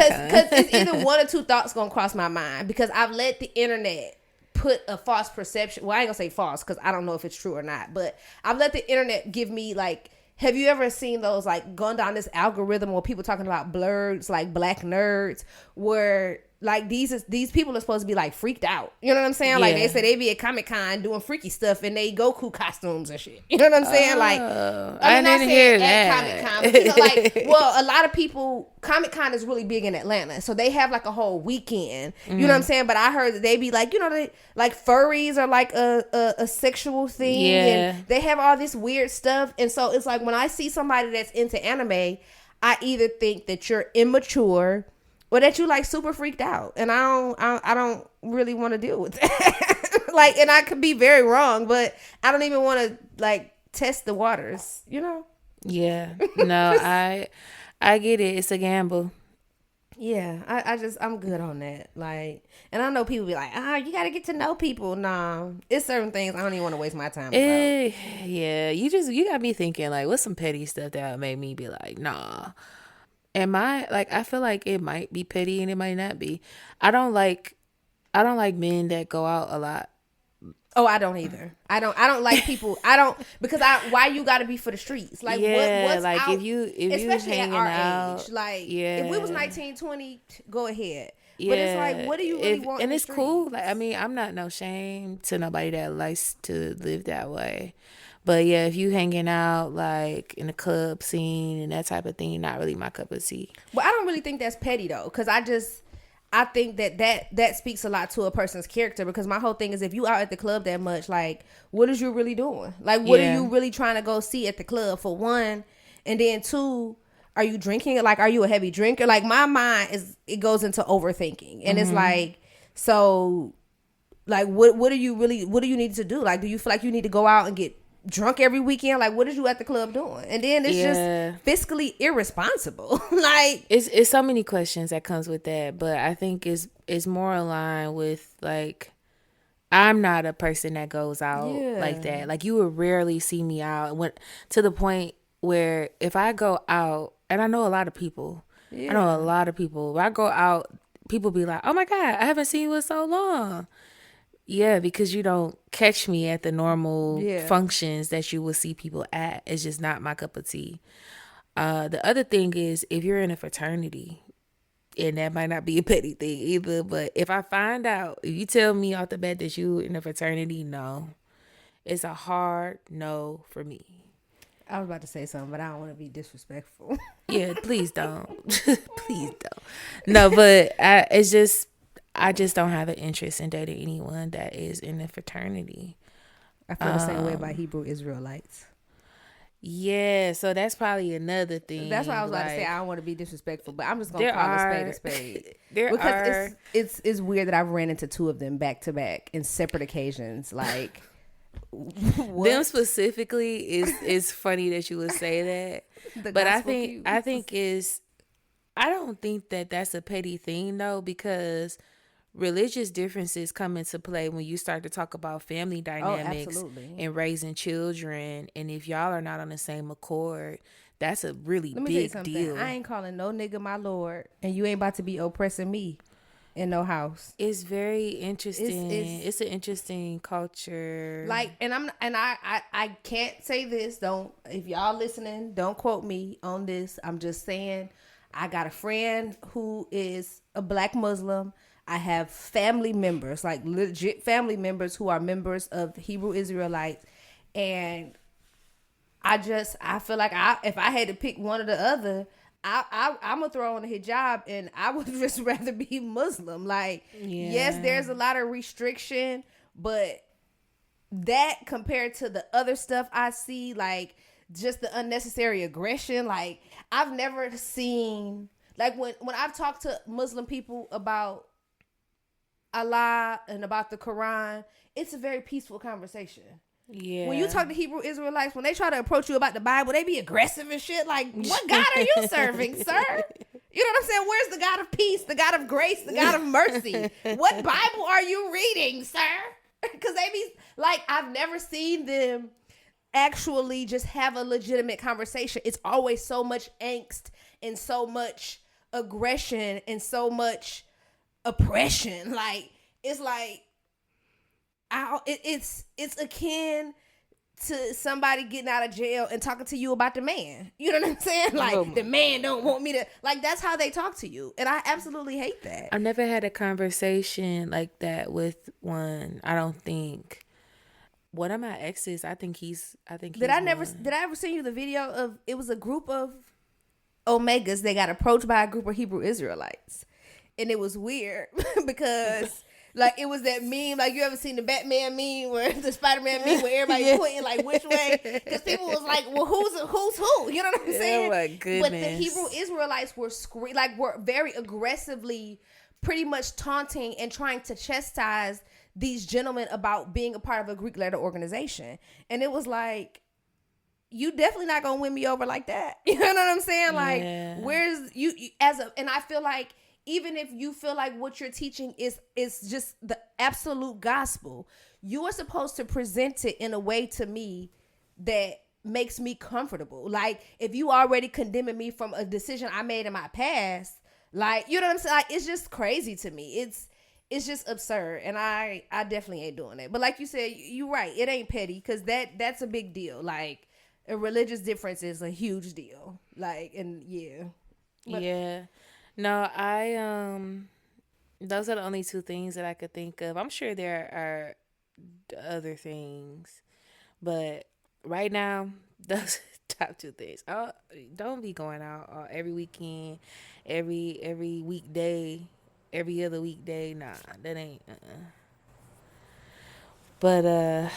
A: it's either one or two thoughts gonna cross my mind because I've let the internet put a false perception. Well, I ain't gonna say false because I don't know if it's true or not, but I've let the internet give me like, have you ever seen those like going down this algorithm where people talking about blurs, like black nerds, where like these people are supposed to be like freaked out. You know what I'm saying? Yeah. Like they say they be at Comic-Con doing freaky stuff and they Goku costumes and shit. You know what I'm saying? Like
B: I didn't hear that.
A: Comic-Con, but, you know, like, well, a lot of people, Comic-Con is really big in Atlanta, so they have like a whole weekend. You know what I'm saying? But I heard that they be like, you know, they like furries are like a sexual thing, and they have all this weird stuff. And so it's like when I see somebody that's into anime, I either think that you're immature or that you like super freaked out, and I don't really want to deal with that. Like, and I could be very wrong, but I don't even want to like test the waters, you know?
B: Yeah, no, I get it. It's a gamble.
A: Yeah, I'm good on that. Like, and I know people be like, you got to get to know people. Nah, it's certain things I don't even want to waste my time about.
B: Yeah, you got me thinking like, what's some petty stuff that made me be like, nah. I feel like it might be petty and it might not be. I don't like men that go out a lot.
A: Oh, I don't either. I don't like people. Because why you got to be for the streets? Like, what's like out,
B: if you
A: especially
B: hanging
A: at our
B: out,
A: age. Like, if we was 19, 20, go ahead. Yeah. But it's like, what do you really want?
B: And it's cool. Like, I mean, I'm not no shame to nobody that likes to live that way. But yeah, if you hanging out like in the club scene and that type of thing, not really my cup of tea.
A: Well, I don't really think that's petty though, because I think that speaks a lot to a person's character. Because my whole thing is, if you out at the club that much, like, what is you really doing? Like, what are you really trying to go see at the club, for one? And then two, are you drinking? Like, are you a heavy drinker? Like, my mind it goes into overthinking, and it's like, so, like, what do you need to do? Like, do you feel like you need to go out and get drunk every weekend? Like, what is you at the club doing? And then it's just fiscally irresponsible. Like,
B: it's so many questions that comes with that, but I think it's more aligned with like, I'm not a person that goes out like that. Like, you would rarely see me out to the point where if I go out, and I know a lot of people, when I go out, people be like, oh my God, I haven't seen you in so long. Yeah, because you don't catch me at the normal functions that you will see people at. It's just not my cup of tea. The other thing is, if you're in a fraternity, and that might not be a petty thing either, but if I find out, if you tell me off the bat that you in a fraternity, no. It's a hard no for me.
A: I was about to say something, but I don't want to be disrespectful.
B: Yeah, please don't. Please don't. No, but I just don't have an interest in dating anyone that is in a fraternity.
A: I feel the same way about Hebrew Israelites.
B: Yeah, so that's probably another thing.
A: That's why I was about to say I don't want to be disrespectful, but I'm just gonna call a spade. Because it's weird that I've ran into two of them back to back in separate occasions. Like,
B: them specifically is funny that you would say that. But I think I don't think that that's a petty thing though, because religious differences come into play when you start to talk about family dynamics and raising children. And if y'all are not on the same accord, that's a really big deal.
A: I ain't calling no nigga my lord, and you ain't about to be oppressing me. in no house.
B: It's very interesting. It's an interesting culture.
A: Like, and I can't say this. Don't, if y'all listening, don't quote me on this. I'm just saying, I got a friend who is a Black Muslim. I have family members, like legit family members who are members of Hebrew Israelites. And I feel like if I had to pick one or the other, I'm gonna throw on a hijab, and I would just rather be Muslim. Like, yes, there's a lot of restriction, but that compared to the other stuff I see, like just the unnecessary aggression, like I've never seen, like when I've talked to Muslim people about Allah and about the Quran, it's a very peaceful conversation. Yeah. When you talk to Hebrew Israelites, when they try to approach you about the Bible, they be aggressive and shit. Like, what God are you serving, sir? You know what I'm saying? Where's the God of peace, the God of grace, the God of mercy? What Bible are you reading, sir? Because they be like, I've never seen them actually just have a legitimate conversation. It's always so much angst and so much aggression and so much oppression. Like, it's like, it's akin to somebody getting out of jail and talking to you about the man. You know what I'm saying? Like, the man don't want me to, like, that's how they talk to you. And I absolutely hate that.
B: I've never had a conversation like that with one. I don't think. One of my exes, I think he's did I ever send you the video of, it was a group of Omegas, they got approached by a group of Hebrew Israelites. And it was weird because like, it was that meme, like, you ever seen the Batman meme where the Spider-Man meme where everybody pointing like which way? Because people was like, well, who's who? You know what I'm saying? Oh my goodness. But the Hebrew Israelites were were very aggressively, pretty much taunting and trying to chastise these gentlemen about being a part of a Greek letter organization. And it was like, you definitely not gonna win me over like that. You know what I'm saying? Like, where's you and I feel like, even if you feel like what you're teaching is just the absolute gospel, you are supposed to present it in a way to me that makes me comfortable. Like, if you already condemning me from a decision I made in my past, like, you know what I'm saying? Like, it's just crazy to me. It's just absurd. And I definitely ain't doing it. But like you said, you're right. It ain't petty, because that's a big deal. Like, a religious difference is a huge deal. Like, and yeah. But, yeah. No, those are the only two things that I could think of. I'm sure there are other things, but right now, those top two things. Don't be going out every weekend, every weekday, every other weekday. Nah, that ain't. But to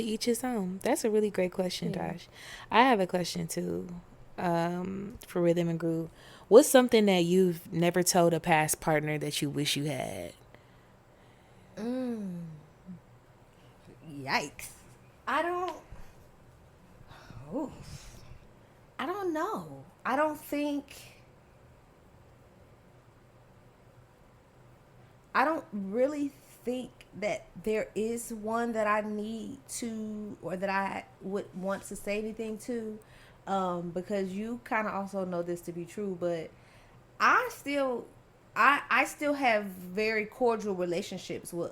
B: each his own. That's a really great question, Tash. I have a question too. For Rhythm and Groove. What's something that you've never told a past partner that you wish you had?
A: Yikes. I don't know. I don't really think that there is one that I need to, or that I would want to say anything to. Because you kind of also know this to be true, but I still have very cordial relationships with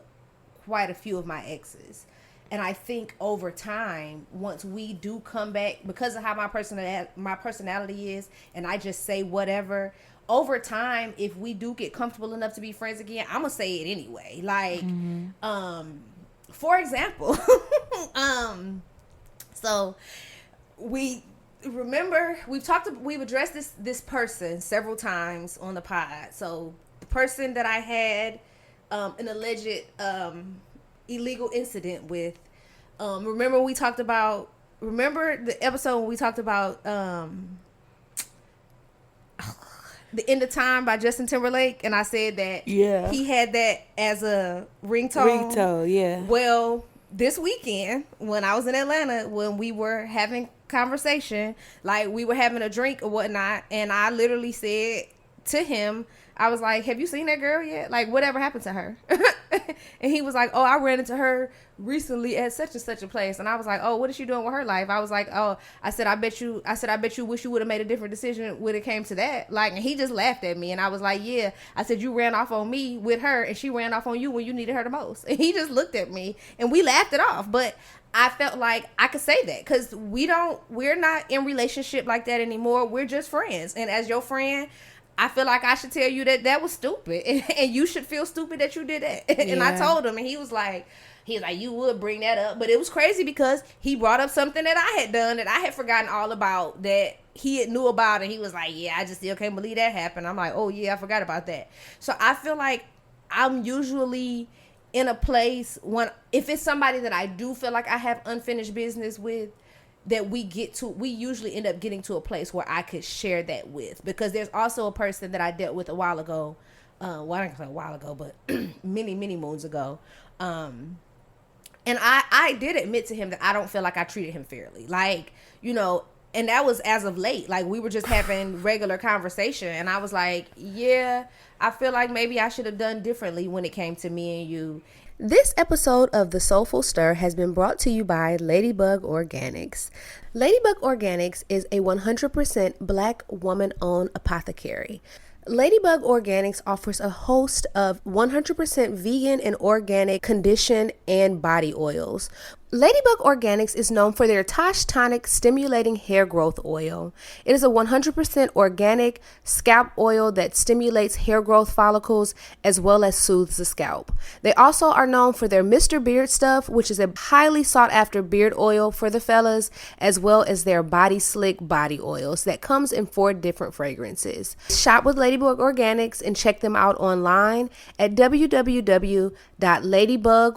A: quite a few of my exes. And I think over time, once we do come back, because of how my personality is, and I just say whatever, over time, if we do get comfortable enough to be friends again, I'm gonna say it anyway. Like, for example, so we've addressed this person several times on the pod. So the person that I had an alleged illegal incident with, remember the episode when we talked about The End of Time by Justin Timberlake, and I said that he had that as a ringtone. Yeah. Well, this weekend when I was in Atlanta, when we were having conversation, like we were having a drink or whatnot, and I literally said to him, I was like, have you seen that girl yet? Like, whatever happened to her? And he was like, oh, I ran into her recently at such and such a place. And I was like, oh, what is she doing with her life? I was like, oh, I said, I bet you wish you would have made a different decision when it came to that. Like, and he just laughed at me. And I was like, yeah. I said, you ran off on me with her and she ran off on you when you needed her the most. And he just looked at me and we laughed it off. But I felt like I could say that because we're not in relationship like that anymore. We're just friends. And as your friend, I feel like I should tell you that was stupid. And you should feel stupid that you did that. And I told him, and he was like, you would bring that up. But it was crazy because he brought up something that I had done that I had forgotten all about that he had knew about. And he was like, yeah, I just still can't believe that happened. I'm like, oh, yeah, I forgot about that. So I feel like I'm usually in a place when if it's somebody that I do feel like I have unfinished business with, that we usually end up getting to a place where I could share that with, because there's also a person that I dealt with a while ago, well, I don't say a while ago, but many moons ago, and I did admit to him that I don't feel like I treated him fairly, like, you know, and that was as of late. Like, we were just having regular conversation, and I was like, yeah, I feel like maybe I should have done differently when it came to me and you. This episode of The Soulful Stir has been brought to you by Ladybug Organics. Ladybug Organics is a 100% Black woman-owned apothecary. Ladybug Organics offers a host of 100% vegan and organic condition and body oils. Ladybug Organics is known for their Tash Tonic stimulating hair growth oil. It is a 100% organic scalp oil that stimulates hair growth follicles as well as soothes the scalp. They also are known for their Mr. Beard Stuff, which is a highly sought after beard oil for the fellas, as well as their Body Slick body oils that comes in 4 different fragrances. Shop with Ladybug Organics and check them out online at www.ladybug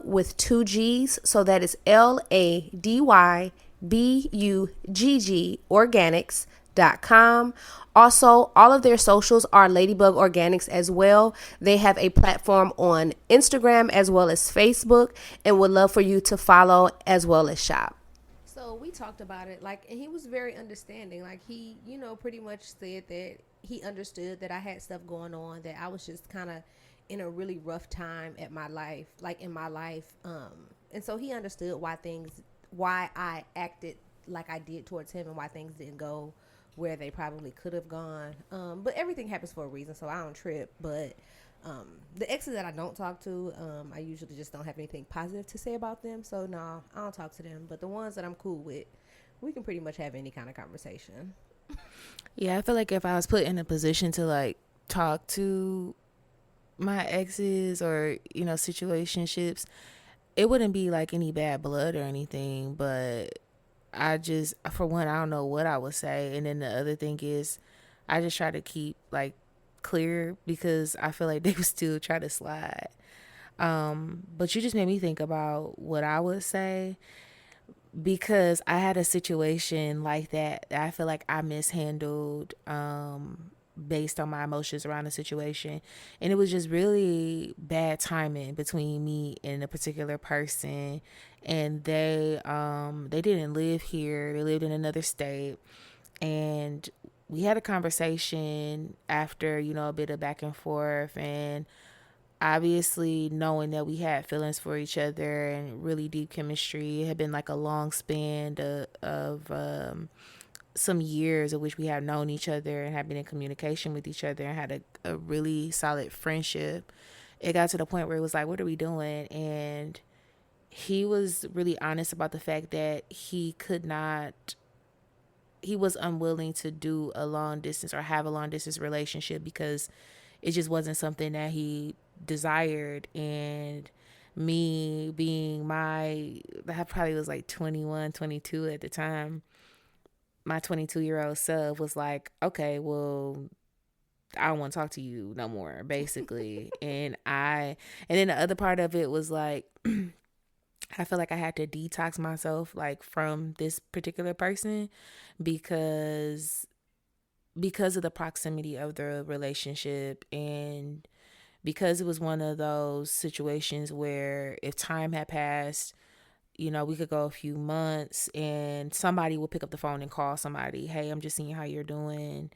A: with 2 G's, so that is LADYBUGG organics.com. Also, all of their socials are Ladybug Organics as well. They have a platform on Instagram as well as Facebook, and would love for you to follow as well as shop. So we talked about it, like, and he was very understanding. Like, he, you know, pretty much said that he understood that I had stuff going on, that I was just kind of in a really rough time in my life. And so he understood why I acted like I did towards him and why things didn't go where they probably could have gone. But everything happens for a reason, so I don't trip. But the exes that I don't talk to, I usually just don't have anything positive to say about them. So no, I don't talk to them. But the ones that I'm cool with, we can pretty much have any kind of conversation.
B: Yeah, I feel like if I was put in a position to like talk to my exes or, you know, situationships, it wouldn't be like any bad blood or anything, but I just, for one, I don't know what I would say. And then the other thing is I just try to keep like clear because I feel like they would still try to slide. But you just made me think about what I would say, because I had a situation like that I feel like I mishandled, based on my emotions around the situation, and it was just really bad timing between me and a particular person, and they didn't live here, they lived in another state, and we had a conversation after, you know, a bit of back and forth, and obviously knowing that we had feelings for each other and really deep chemistry. It had been like a long span of some years of which we have known each other and have been in communication with each other and had a really solid friendship. It got to the point where it was like, what are we doing? And he was really honest about the fact that he was unwilling to do a long distance or have a long distance relationship because it just wasn't something that he desired. And me being I probably was like 21, 22 at the time, my 22-year-old self was like, okay, well, I don't want to talk to you no more, basically. and then the other part of it was like, I feel like I had to detox myself like from this particular person because of the proximity of the relationship, and because it was one of those situations where if time had passed, you know, we could go a few months and somebody would pick up the phone and call somebody, hey, I'm just seeing how you're doing,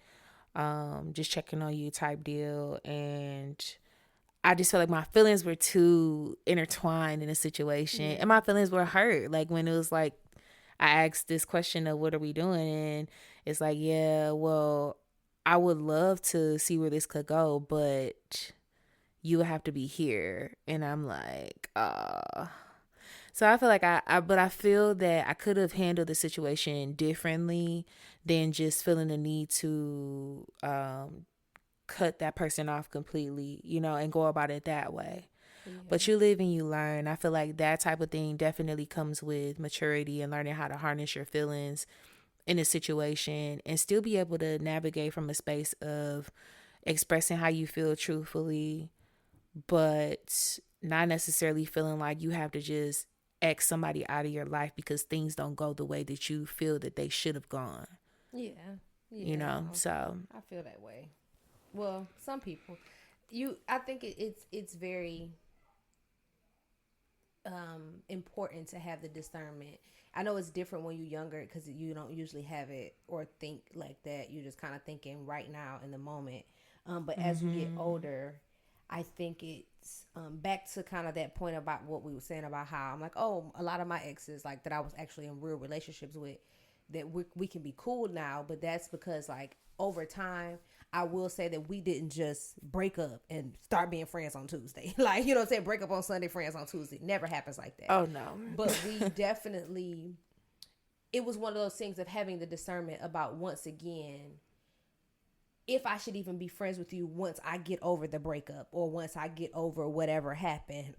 B: just checking on you type deal. And I just felt like my feelings were too intertwined in a situation, and my feelings were hurt. Like when it was like I asked this question of what are we doing, and it's like, yeah, well, I would love to see where this could go, but you would have to be here, and I'm like, So I feel like but I feel that I could have handled the situation differently than just feeling the need to cut that person off completely, and go about it that way. Yeah. But you live and you learn. I feel like that type of thing definitely comes with maturity and learning how to harness your feelings in a situation and still be able to navigate from a space of expressing how you feel truthfully, but not necessarily feeling like you have to just X somebody out of your life because things don't go the way that you feel that they should have gone.
A: Yeah.
B: So
A: I feel that way. Well, some people, I think it's very important to have the discernment. I know it's different when you're younger because you don't usually have it or think like that. You're just kind of thinking right now in the moment. But as we get older, I think it's back to kind of that point about what we were saying about how I'm like, oh, a lot of my exes like that I was actually in real relationships with, that we can be cool now, but that's because like over time, I will say that we didn't just break up and start being friends on Tuesday. Like, you know what I'm saying? Break up on Sunday, friends on Tuesday. Never happens like that.
B: Oh, no.
A: But we definitely, it was one of those things of having the discernment about, once again, if I should even be friends with you once I get over the breakup or once I get over whatever happened.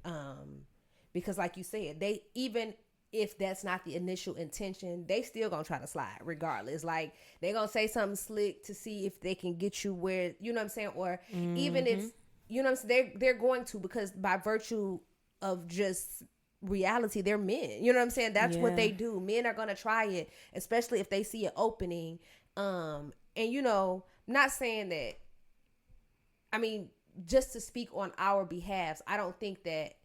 A: Because like you said, they even if that's not the initial intention, they still gonna try to slide regardless. Like they gonna say something slick to see if they can get you where, you know what I'm saying? Or even if, you know what I'm saying, they're going to, because by virtue of just reality, they're men. You know what I'm saying? That's what they do. Men are gonna try it, especially if they see an opening. And not saying that, I mean, just to speak on our behalves, I don't think that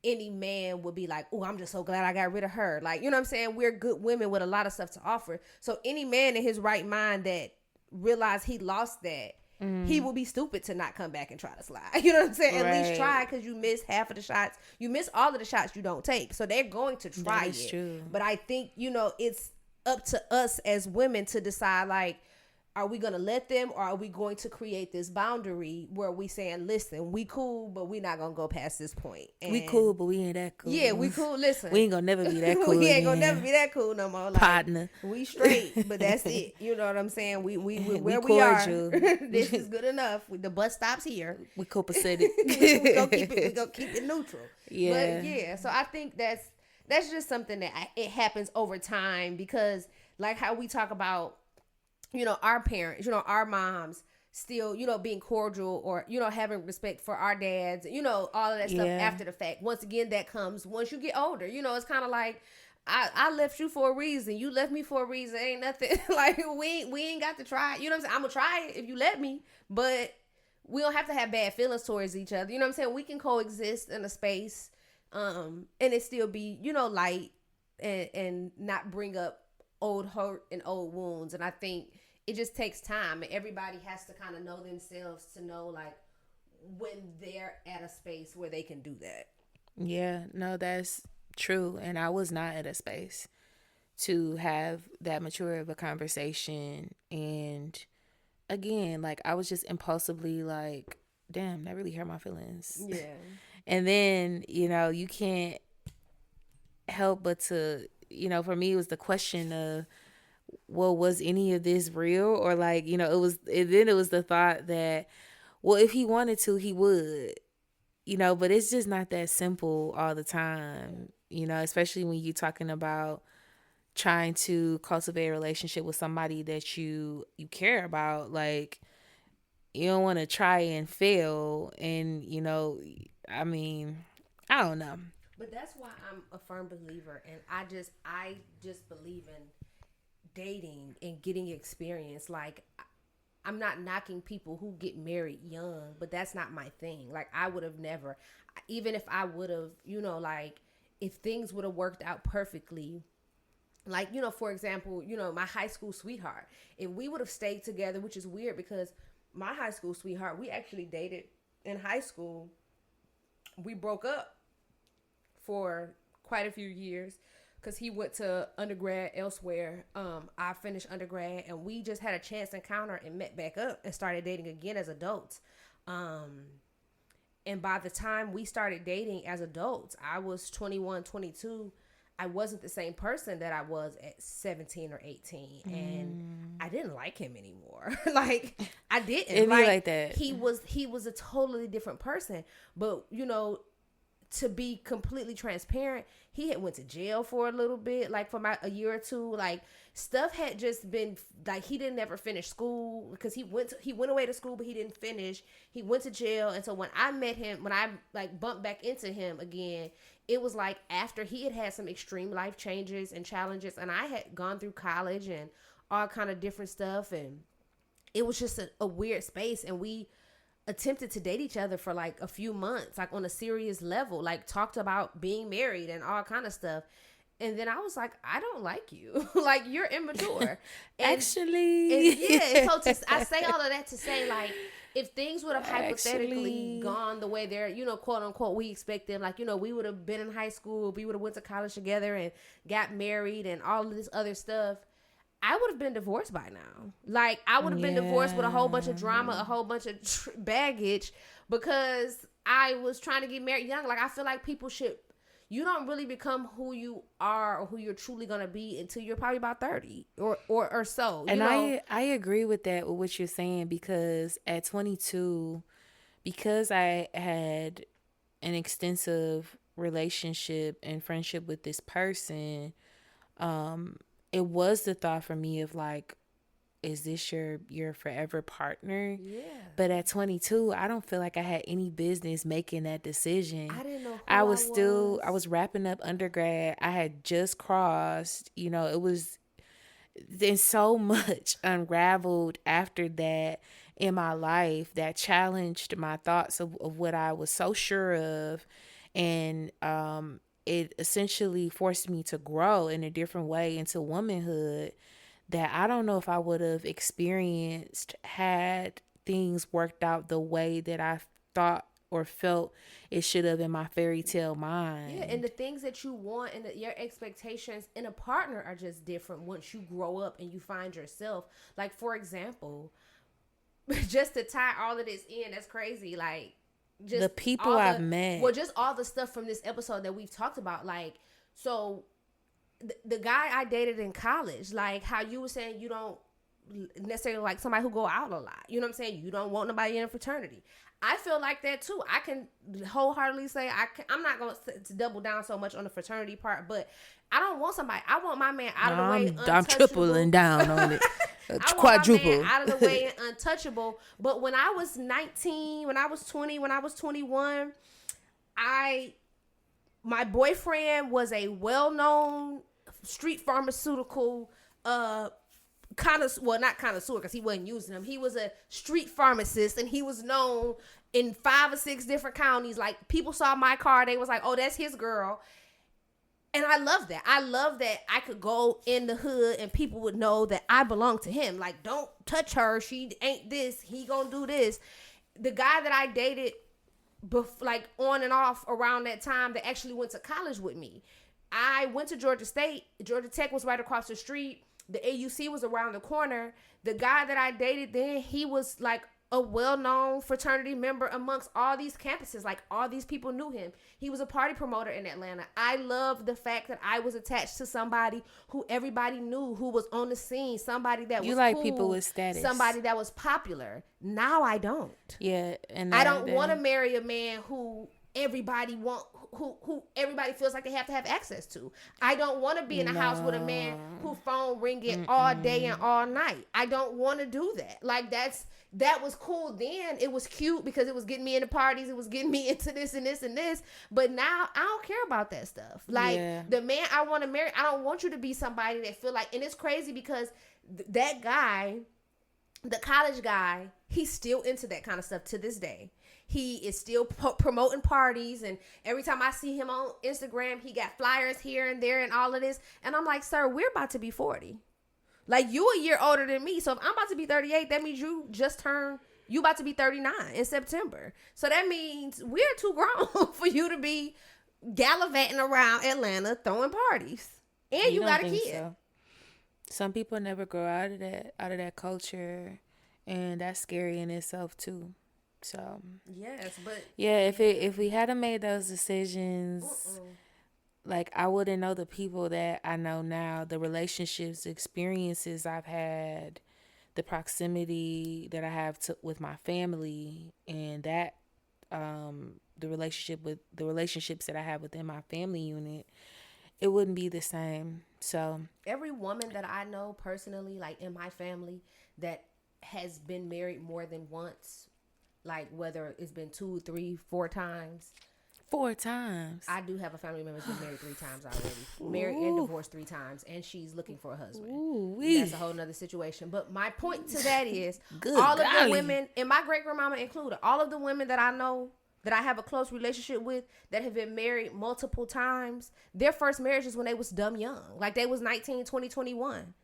A: any man would be like, oh, I'm just so glad I got rid of her. Like, you know what I'm saying? We're good women with a lot of stuff to offer. So any man in his right mind that realized he lost that, he will be stupid to not come back and try to slide. You know what I'm saying? Right. At least try, because you miss half of the shots. You miss all of the shots you don't take. So they're going to try it. True. But I think, it's up to us as women to decide, like, are we going to let them, or are we going to create this boundary where we saying, listen, we cool, but we not going to go past this point. And
B: we cool, but we ain't that cool.
A: Yeah, we cool. Listen.
B: We ain't going to never be that cool.
A: We ain't going to never be that cool no more. Like,
B: partner.
A: We straight, but that's it. You know what I'm saying? We where we are. This is good enough. The bus stops here.
B: We copacetic.
A: we gonna keep it neutral. Yeah. But yeah, so I think that's just something that it happens over time, because like how we talk about, our parents, our moms still, being cordial, or, having respect for our dads, all of that stuff after the fact. Once again, that comes once you get older. It's kind of like, I left you for a reason. You left me for a reason. Ain't nothing like we ain't got to try it. You know what I'm saying? I'm gonna try it if you let me, but we don't have to have bad feelings towards each other. You know what I'm saying? We can coexist in a space, and it still be, light and not bring up old hurt and old wounds. And I think it just takes time, and everybody has to kind of know themselves to know, like, when they're at a space where they can do that.
B: Yeah, no, that's true. And I was not at a space to have that mature of a conversation. And again, like, I was just impulsively like, damn, that really hurt my feelings.
A: Yeah.
B: And then, you can't help but to, for me, it was the question of, well, was any of this real? Or like, it was the thought that, well, if he wanted to, he would, but it's just not that simple all the time, especially when you're talking about trying to cultivate a relationship with somebody that you care about. Like, you don't want to try and fail. And, I mean, I don't know.
A: But that's why I'm a firm believer. And I just believe in dating and getting experience. Like, I'm not knocking people who get married young, but that's not my thing. Like, I would have never, even if I would have, like, if things would have worked out perfectly, like, for example, my high school sweetheart, if we would have stayed together, which is weird because my high school sweetheart, we actually dated in high school we broke up for quite a few years because he went to undergrad elsewhere. I finished undergrad, and we just had a chance encounter and met back up and started dating again as adults. And by the time we started dating as adults, I was 21, 22. I wasn't the same person that I was at 17 or 18. And I didn't like him anymore. Like, I didn't.
B: It'd be like that.
A: He was a totally different person. But, you know, to be completely transparent, he had went to jail for a little bit, like for a year or two. Like, stuff had just been like, he didn't ever finish school because he went away to school, but he didn't finish. He went to jail. And so when I met him, when I like bumped back into him again, it was like after he had some extreme life changes and challenges, and I had gone through college and all kind of different stuff, and it was just a weird space. And we attempted to date each other for like a few months, like on a serious level, like talked about being married and all kind of stuff. And then I was like, I don't like you. Like, you're immature.
B: Actually.
A: So I say all of that to say, like, if things would have hypothetically gone the way they're, you know, quote unquote, we expect them, like, you know, we would have been in high school, we would have went to college together and got married and all of this other stuff, I would have been divorced by now. Like, I would have been divorced with a whole bunch of drama, a whole bunch of baggage, because I was trying to get married young. Like, I feel like you don't really become who you are or who you're truly going to be until you're probably about 30 or so.
B: And I agree with that, with what you're saying, because at 22, because I had an extensive relationship and friendship with this person, it was the thought for me of like, is this your forever partner?
A: Yeah.
B: But at 22, I don't feel like I had any business making that decision.
A: I didn't know who
B: I was wrapping up undergrad. I had just crossed, you know, it was, then so much unraveled after that in my life that challenged my thoughts of what I was so sure of. And, it essentially forced me to grow in a different way into womanhood that I don't know if I would have experienced had things worked out the way that I thought or felt it should have in my fairy tale mind.
A: Yeah, and the things that you want and your expectations in a partner are just different once you grow up and you find yourself. Like, for example, just to tie all of this in, that's crazy. Like, just
B: the people I've met.
A: Well, just all the stuff from this episode that we've talked about. Like, so the guy I dated in college, like how you were saying you don't necessarily like somebody who go out a lot. You know what I'm saying? You don't want nobody in a fraternity. I feel like that too. I can wholeheartedly say I'm not going to double down so much on the fraternity part, but I don't want somebody. I want my man out of the way, untouchable. I'm
B: tripling down on it.
A: I
B: Quadruple.
A: want my man out of the way and untouchable. But when I was 19, when I was 20, when I was 21, my boyfriend was a well-known street pharmaceutical not connoisseur because he wasn't using them. He was a street pharmacist, and he was known in 5 or 6 different counties. Like, people saw my car, they was like, oh, that's his girl. And I love that. I love that I could go in the hood and people would know that I belong to him. Like, don't touch her. She ain't this. He gonna do this. The guy that I dated, like on and off around that time, that actually went to college with me. I went to Georgia State. Georgia Tech was right across the street. The AUC was around the corner. The guy that I dated then, he was like a well-known fraternity member amongst all these campuses. Like, all these people knew him. He was a party promoter in Atlanta. I love the fact that I was attached to somebody who everybody knew, who was on the scene, somebody that was
B: you like
A: cool,
B: people with status,
A: somebody that was popular. Now I don't.
B: Yeah, and
A: I don't want to marry a man who everybody who everybody feels like they have to have access to. I don't want to be in a house with a man who phone ringing all day and all night. I don't want to do that. Like, that was cool then. It was cute because it was getting me into parties. It was getting me into this and this and this. But now I don't care about that stuff. Like, the man I want to marry, I don't want you to be somebody that feel like, and it's crazy because that guy, the college guy, he's still into that kind of stuff to this day. He is still promoting parties, and every time I see him on Instagram, he got flyers here and there and all of this. And I'm like, sir, we're about to be 40. Like, you a year older than me. So if I'm about to be 38, that means you just turned You about to be 39 in September. So that means we're too grown for you to be gallivanting around Atlanta throwing parties. And you got a kid. So.
B: Some people never grow out of that culture, and that's scary in itself too. So
A: yes, but
B: yeah, if we hadn't made those decisions, like I wouldn't know the people that I know now, the relationships, the experiences I've had, the proximity that I have with my family, and that the relationships that I have within my family unit, it wouldn't be the same. So
A: every woman that I know personally, like in my family, that has been married more than once, like whether it's been 2, 3, 4 times.
B: 4 times.
A: I do have a family member that's been married 3 times already. Married and divorced 3 times, and she's looking for a husband. That's a whole nother situation. But my point to that is, all of the women, and my great grandmama included, all of the women that I know that I have a close relationship with that have been married multiple times, their first marriage is when they was dumb young. Like they was 19, 20, 21.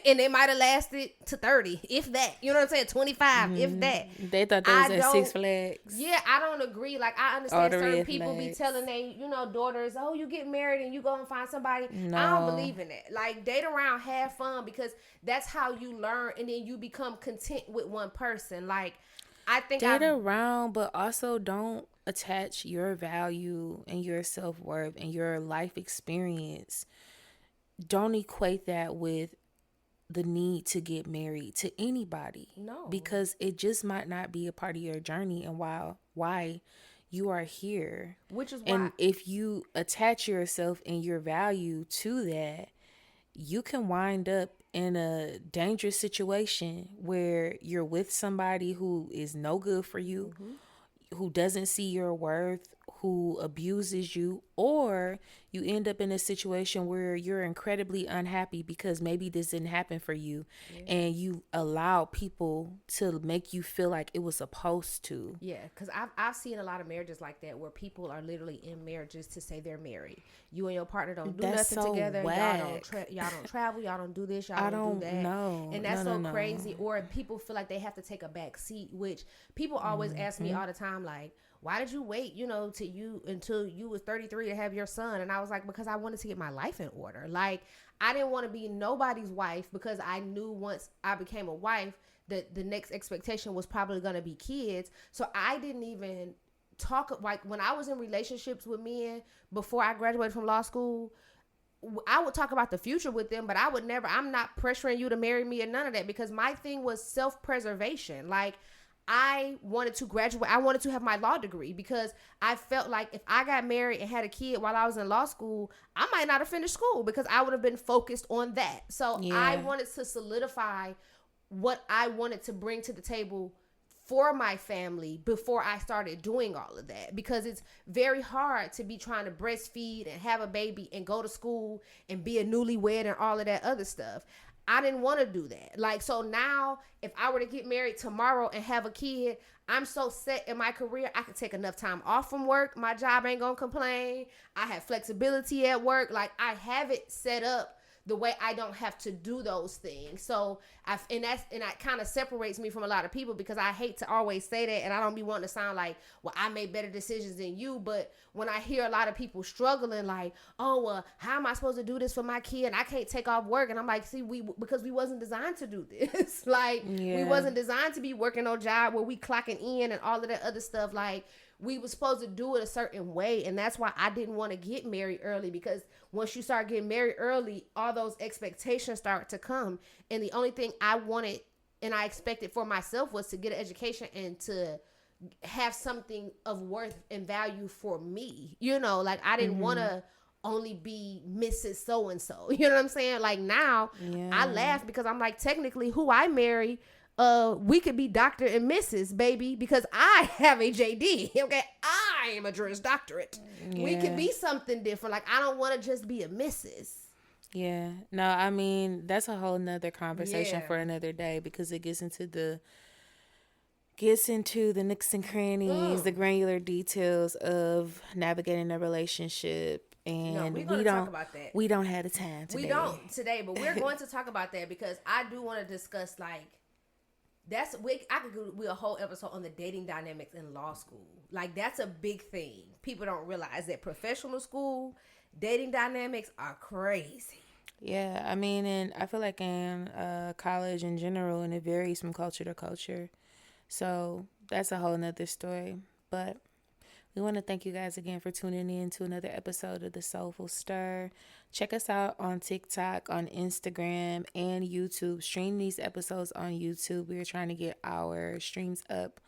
A: And they might have lasted to 30, if that. You know what I'm saying? 25, if that.
B: They thought that was at 6 Flags.
A: Yeah, I don't agree. Like, I understand certain people be telling they, daughters, oh, you get married and you go and find somebody. No. I don't believe in that. Like, date around, have fun, because that's how you learn, and then you become content with one person. Like, I think
B: date around, but also don't attach your value and your self-worth and your life experience. Don't equate that with the need to get married to anybody.
A: No.
B: Because it just might not be a part of your journey and why you are here.
A: Which is why.
B: And if you attach yourself and your value to that, you can wind up in a dangerous situation where you're with somebody who is no good for you, who doesn't see your worth, who abuses you, or you end up in a situation where you're incredibly unhappy because maybe this didn't happen for you, and you allow people to make you feel like it was supposed to.
A: Yeah, because I've seen a lot of marriages like that where people are literally in marriages to say they're married. You and your partner don't do nothing together.
B: Whack.
A: Y'all don't travel. Y'all don't do this. Y'all don't do that.
B: Know.
A: And that's crazy. Or people feel like they have to take a back seat, which people always ask me all the time, like, why did you wait, until you was 33 to have your son? And I was like, because I wanted to get my life in order. Like, I didn't want to be nobody's wife, because I knew once I became a wife that the next expectation was probably going to be kids. So I didn't even talk, like when I was in relationships with men before I graduated from law school, I would talk about the future with them, but I'm not pressuring you to marry me or none of that, because my thing was self-preservation. Like, I wanted to graduate. I wanted to have my law degree, because I felt like if I got married and had a kid while I was in law school, I might not have finished school, because I would have been focused on that. So I wanted to solidify what I wanted to bring to the table for my family before I started doing all of that, because it's very hard to be trying to breastfeed and have a baby and go to school and be a newlywed and all of that other stuff. I didn't want to do that. Like, so now if I were to get married tomorrow and have a kid, I'm so set in my career, I could take enough time off from work. My job ain't gonna complain. I have flexibility at work. Like, I have it set up the way I don't have to do those things. So that kind of separates me from a lot of people, because I hate to always say that, and I don't be wanting to sound like, well, I made better decisions than you. But when I hear a lot of people struggling, like, oh, well, how am I supposed to do this for my kid? And I can't take off work. And I'm like, see, because we wasn't designed to do this. Like, we wasn't designed to be working on a job where we clocking in and all of that other stuff. Like, we were supposed to do it a certain way. And that's why I didn't want to get married early, because once you start getting married early, all those expectations start to come. And the only thing I wanted and I expected for myself was to get an education and to have something of worth and value for me. Like, I didn't want to only be Mrs. So-and-so. You know what I'm saying? Like, now I laugh, because I'm like, technically who I marry, we could be Dr. and Mrs., baby, because I have a JD. Okay, I am a Juris Doctorate. We could be something different. Like, I don't want to just be a Mrs.
B: Yeah. No, I mean, that's a whole nother conversation for another day, because it gets into the nooks and crannies, the granular details of navigating a relationship. And
A: we're going to talk about that.
B: We don't have the time today.
A: We don't today, but we're going to talk about that, because I do want to discuss, like, I could do a whole episode on the dating dynamics in law school. Like, that's a big thing. People don't realize that professional school dating dynamics are crazy.
B: Yeah, I mean, and I feel like in college in general, and it varies from culture to culture. So that's a whole nother story. But we want to thank you guys again for tuning in to another episode of The Soulful Stir. Check us out on TikTok, on Instagram, and YouTube. Stream these episodes on YouTube. We are trying to get our streams up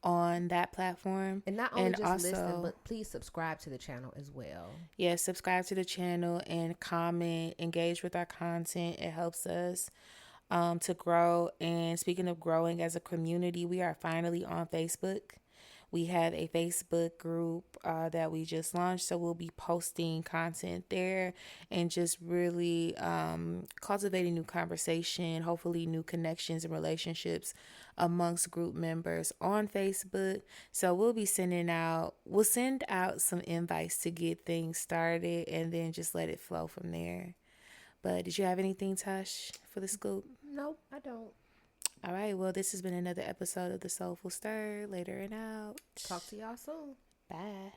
B: on that platform.
A: And not only just listen, but please subscribe to the channel as well.
B: Yeah, subscribe to the channel and comment, engage with our content. It helps us to grow. And speaking of growing as a community, we are finally on Facebook. We have a Facebook group that we just launched, so we'll be posting content there and just really cultivating new conversation, hopefully new connections and relationships amongst group members on Facebook. So we'll send out some invites to get things started and then just let it flow from there. But did you have anything, Tash, for the scoop?
A: Nope, I don't.
B: All right, well, this has been another episode of The Soulful Stir. Later and out.
A: Talk to y'all soon.
B: Bye.